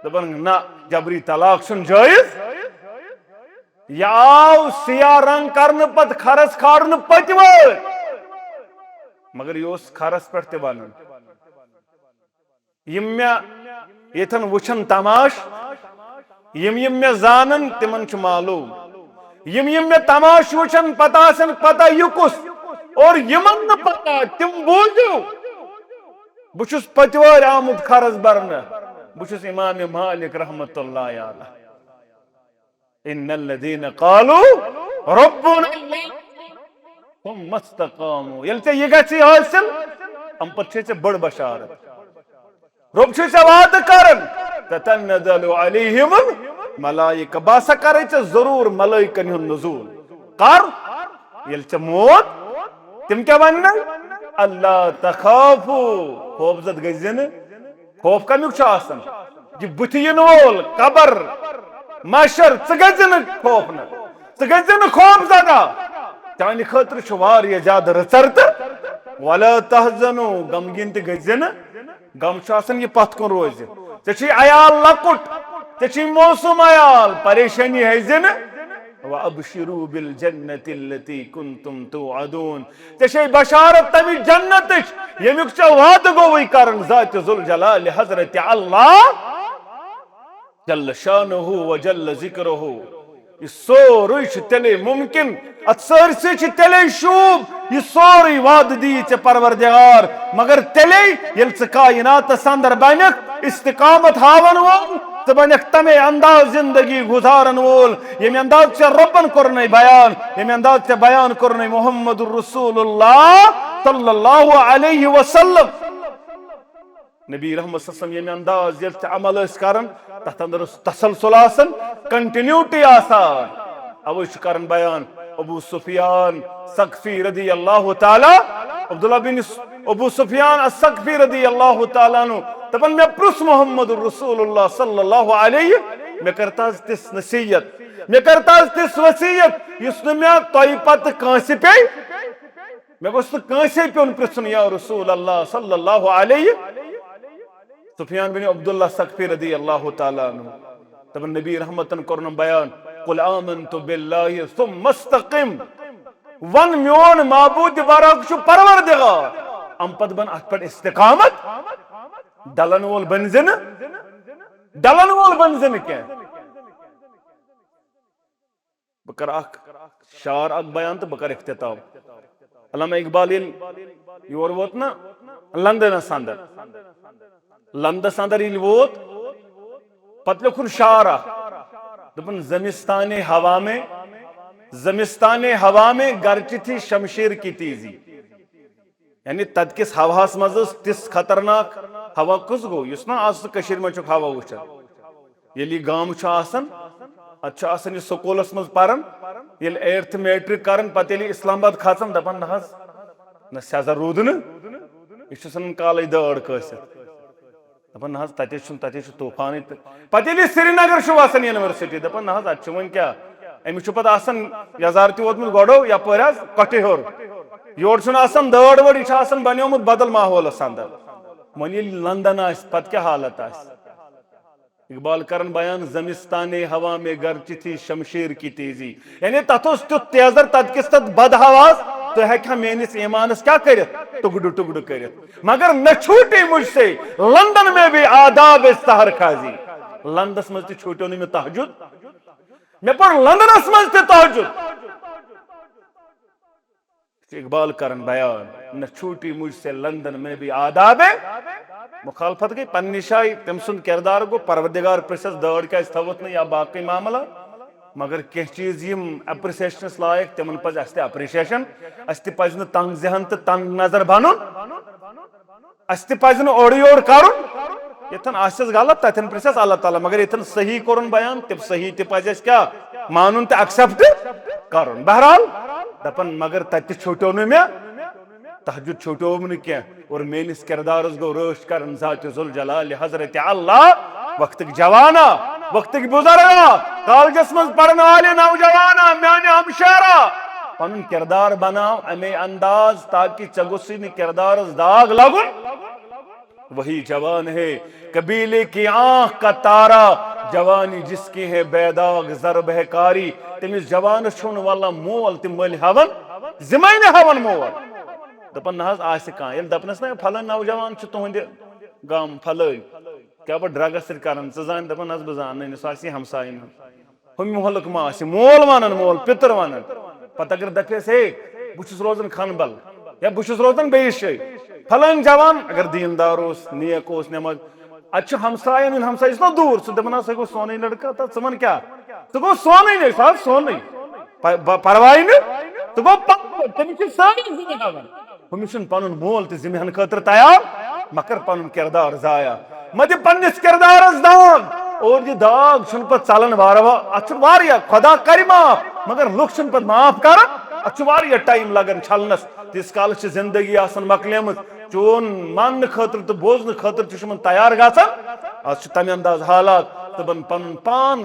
دبن نا جبری طلاق چھن جائز یا آو سیاہ رنگ کرن پت خرس کھارن پتور مگر یہ اس خرس پر تیوانن یم یتن وچھن تماش یم میں زانن تمن چھ معلوم یم میں تماش وچھن پتہ سن پتہ یکس اور یمن نہ پتہ تم بوزو بچس پتوار آمد خرز برنا بچس امام مالک رحمت اللہ علیہ ان الذين قالوا ربنا الله ثم استقاموا یلتے یہ گچھی حاصل ہم پچھے سے بڑ بشارت رب چھ وعد کرن تتنزل علیہم ملائکہ باسا کرے چھ ضرور ملائکہ ہن نزول کر یلتے موت تم کیا بننا اللہ تخافو خوف زد گزن خوف کمیک چھ آسن جی بتین وول قبر ماشر ژگزن خوف نہ ژگزن خوف زدہ چانہ خاطر چھ واریہ زیادہ رچرت ولا تحزنوا غمگین تہ گزن غم چھ آسن یہ پتھ کن روز ژے عیال لکٹ ژے موسم عیال پریشانی ہزن وابشروا بالجنة التي كنتم توعدون ژے بشارت تمی جنتچ یمیک چھ وعدہ گوئی کرن ذات ذوالجلال حضرت اللہ جل شانہ وجل ذکرہ یہ سوری چھ تیلے ممکن ات سرسی چھ تیلے شوب یہ سوری وعد دی چھ پروردگار مگر تیلے یل چھ کائنات اندر بینک استقامت ہاون تو بنک تمے انداز زندگی گزارن وول یم انداز سے ربن کرنے بیان یم انداز سے بیان کرنے محمد الرسول اللہ صلی اللہ علیہ وسلم نبی رحمت صلی اللہ علیہ وسلم یم انداز یل عمل اس کرن تحت اندر تسلسل آسن کنٹینیوٹی آسان اوے کرن بیان ابو سفیان ثقفی رضی اللہ تعالی عبداللہ بن ابو سفیان الثقفی رضی اللہ تعالی عنہ دپن میں پرس محمد الرسول اللہ صلی اللہ علیہ میں کرتا تس نصیحت میں کرتا تس وصیت یس میں توئی پت کانسی پہ میں گوست کانسی پہ ان پرسن یا رسول اللہ صلی اللہ علیہ سفیان بن عبداللہ ثقفی رضی اللہ تعالی عنہ دپن نبی رحمتن کرن بیان قل آمنت باللہ ثم استقم ون میون معبود برک شو پروردگار ام پت بن ات پر استقامت ڈلن وول بنزن کیا بکر اخ شعر اخ بیان تو بکر اختتام علامہ اقبال یور ووت نا لندنس اندر یل ووت پتہ لکھن شعر اخ دپن زمستان ہوا میں گرچہ تھی شمشیر کی تیزی یعنی تد کس ہواس مز تس خطرناک ہوا کس گو یس نا آج کشیر میں ہوا وچھان یلی گام آسان ات یہ سکولس مز پران یل 8th میٹرک کران پتہ یلی اسلام آباد کھژان دپان نہ سیزر رود یہ سن کالے داڑ کھسِتھ دپان نہ تتے طوفان پتہ یلی سری نگر وسان یونیورسٹی دپان نہ ات ون کیا امس پتہ آسان یزار تہ ووتمت گۄڈو یپٲرۍ حظ کۄٹھِ ہیوٚر یور چھُنہٕ آسان دٲڑ وٲڑ یہِ چھُ آسان بنیومُت بدل ماحولس اندر وۄنۍ ییٚلہِ لندن آسہِ پتہٕ کیٛاہ حالت آسہِ اقبال کرن بیان زمستان ہوا میں گرچہ تھی شمشیر کی تیزی یعنی تت اوس تیُتھ تیزر تت کس تت بد ہواس تو ہیکہ میانس ایمانس کیا کرت ٹکڑ کرت مگر نہ چھوٹی مجھ سے لندن میں بھی آداب سحر خازی لندنس مز تہ چھوٹیو نہ مے تہجد میں پڑھ لندنس مز تہ تہجد اقبال کرن بیان نہ چھوٹی مجھ سے لندن میں بھی آداب مخالفت گئی پننی شائی تم سند کردار گو پروردگار پرسس داڑ کیا تھوت یا باقی معاملہ مگر کی چیز یم اپریسیشنس لائق تمن پز اس اپریشیشن اس پز نہ تنگ ذہن تو تنگ نظر بنن اس پز نہ اوڑ یوڑ کرن یتن آسس غلط تتن پرسس اللہ تعالی مگر یتن صحیح کرن بیان تم صحیح تہ پز اس کیا مانن تہ ایکسپٹ کرن بہرحال دپن مگر تت چھوٹو نہ مے تہجد چھوٹو نہ کیا اور میانس کردارس گو رٲچھ کرن ذات ذوالجلال حضرت اللہ وقت جوانا وقت بزرگا کالجس مز پڑھن والے نوجوانا میانے ہمشیرا پنن کردار بناو امی انداز تاکہ چگوسی نے کردارس داغ لگن وہی جوان ہے قبیلے کی آنکھ کا تارا جوانی جس کی ہے بے داغ ضرب ہے کاری تمس جوان چھون والا مول تم مل ہون زمین ہون مول دپن نہ آس کان یل دپنس نا پھلن نوجوان چھ تہند گام پھلٲنۍ کیا بہ ڈرگس سۭتۍ کران ژٕ زان دپان نس بہ زان سُہ آسی ہمساین ہُمہِ محلُک ما آسہِ مول ونان مول پِتر ونان پتہٕ اگر دپیس ہے بہٕ چھُس روزان کھنبل یا بہٕ چھُس روزان بیٚیِس جایہِ پھلٲنۍ جوان اگر دیندار اوس نیک اوس نٮ۪ماز اتہِ چھُ ہمساین ہُنٛد ہمساے چھُ نا دوٗر ژٕ دپان سُہ گوٚو سونُے لڑکہٕ تہٕ ژٕ ون کیٛاہ ژٕ گوٚو سونُے نہٕ سُہ آو سونُے پرواے نہٕ ژٕ گوٚو تٔمِس چھِ سٲری ذمہٕ ہاوان ہُمِس چھُنہٕ پنُن مول تہِ ذمہٕ ہنہٕ خٲطرٕ تیار مگر پنُن کردار ضایع مہ دِ پننس کردارس داغ اور یہ داغ چھُنہٕ پتہٕ ژلان وارٕ وارٕ اتھ چھُ واریاہ خدا کرِ معاف مگر لُکھ چھِنہٕ پتہٕ معاف کران اتھ چھُ واریاہ ٹایم لگان چھلنس تیٖتِس کالس چھِ زندگی آسان مۄکلیمٕژ چون ماننہٕ خٲطرٕ تہٕ بوزنہٕ خٲطرٕ تہِ چھُ یِمن تیار گژھان آز چھُ تمہِ انداز حالات دپان پنُن پان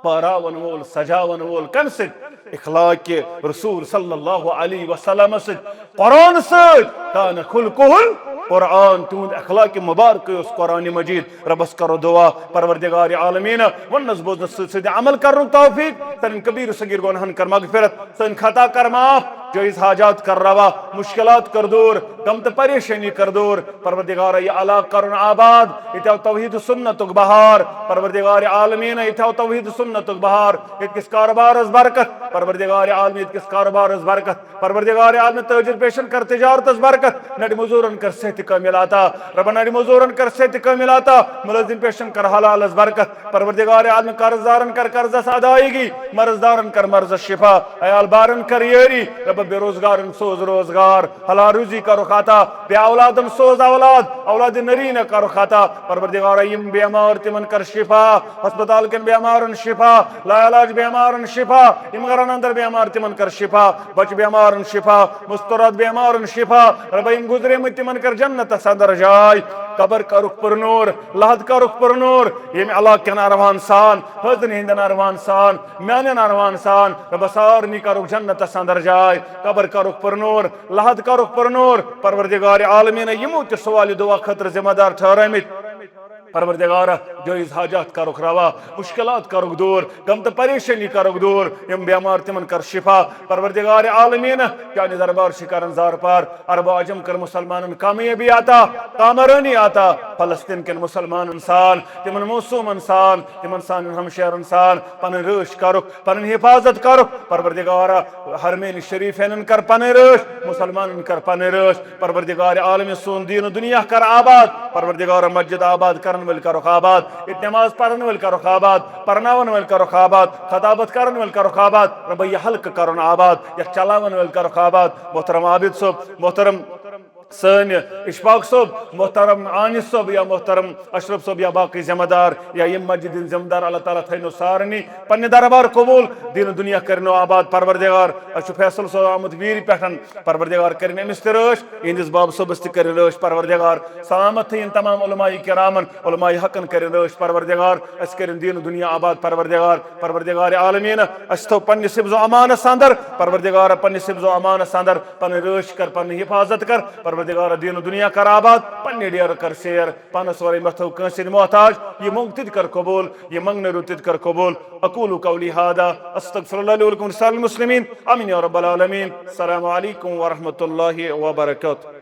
پاراون وول سجاون وول کمہِ سۭتۍ اخلاق رسول صلی اللہ علیہ وسلم سۭتۍ قرآن سۭتۍ کان خلقہل قرآن تہند اخلاق مبارک اس قرآن مجید ربس کرو دعا پروردگار عالمین ونس بوزنس سۭتۍ سۭتۍ عمل کرن توفیق سن کبیر صغیر گناہن کر مغفرت سن خطا کر معاف جائز حاجات کر روا مشکلات کر دور غم تو پریشانی کر دور پروردگار یہ علاقہ کرن آباد یہ توحید سنت بہار پروردگار عالمین یہ توحید سنت بہار یہ کس کاروبار برکت پروردگار عالم یہ کس کاروبار برکت پروردگار عالم تاجر پیشن کر تجارت برکت نڑ مزورن کر صحت کامل عطا رب نڑ مزورن کر صحت کامل عطا ملازم پیشن کر حلال برکت پروردگار عالم قرضدارن کر قرض ادائیگی مرضدارن کر مرض شفا عیال بارن کر یری رب بے روزگارن سوز روزگار حلال روزی کرو خاطا بے اولادن سوز اولاد نرین کرو خاطا پروردگار یم بیمار تمن کر شفا ہسپتال کن بیمارن شفا لا علاج بیمارن شفا یم گرن اندر بیمار تمن کر شفا بچ بیمارن شفا مستورات بیمارن شفا رب یم گزرے مت تمن کر جنت صدر جائے قبر کرک پر نور لحد کرک پر نور یم علاقہ کن اروان سان حضن ہندن اروان سان میانن اروان سان رب سارنی کرک جنت صدر جائے قبر کرک پر نور لحد کرک پر نور پروردگار عالمین یمو تہ سوال دعا خطر ذمہ دار ٹھہرامت پروردگار جائز حاجات کرک روا مشکلات کرک دور غم تو پریشانی کرک دور یم بیمار تمن کر شفا پروردگار عالمین چانہ دربار شکارن زار پار عرب و عجم کر مسلمانن کامیابی آتا کامرانی آتا فلسطین کن مسلمان انسان تمن موسوم انسان تمن سان ہمشیر انسان پن رش کرک پن حفاظت کرک پروردگار حرمین شریفین کر پن رش مسلمان کر پن رش پروردگار عالم سون دین و دنیا کر آباد پروردگار مسجد آباد کرن ول کرو آباد نماز پڑھن ول کرو آباد پرناون ول کرو آباد خطابت کرن ول کرو آباد رب یہ حلق کرن آباد یہ چلاون ول کرو آباد محترم عابد صاحب محترم سن اشفاق صاحب محترم عانس صاحب یا محترم اشرف صاحب یا باقی ذمہ دار یا یم مسجد ذمہ دار اللہ تعالیٰ تھینو سارنی پنہ دربار قبول دین دنیا کرنو آباد پروردگار اچھو فیصل صاحب آمد ویری پٹھن پروردگار کرن امس تہ رٲچھ اہندس باب صاحبس تہ کرن رٲچھ پروردگار سلامت تھین تمام علماء کرامن علماء حقن کرن رٲچھ پروردگار اس کرن دین دنیا آباد پروردگار عالمین اس تھو پنہ حفظ و امانت اندر پروردگار پنہ حفظ و امانت اندر پن رٲچھ کر پن حفاظت کر پروردگار دین و دنیا کر آباد پنہ ڈیر کر شیر پانس ورے متھو کنسن محتاج یہ منگ تد کر قبول یہ منگ نرو تد کر قبول اقول قولی هذا استغفر الله لي ولكم ولسائر المسلمين امين يا رب العالمين السلام عليكم ورحمة الله وبركاته.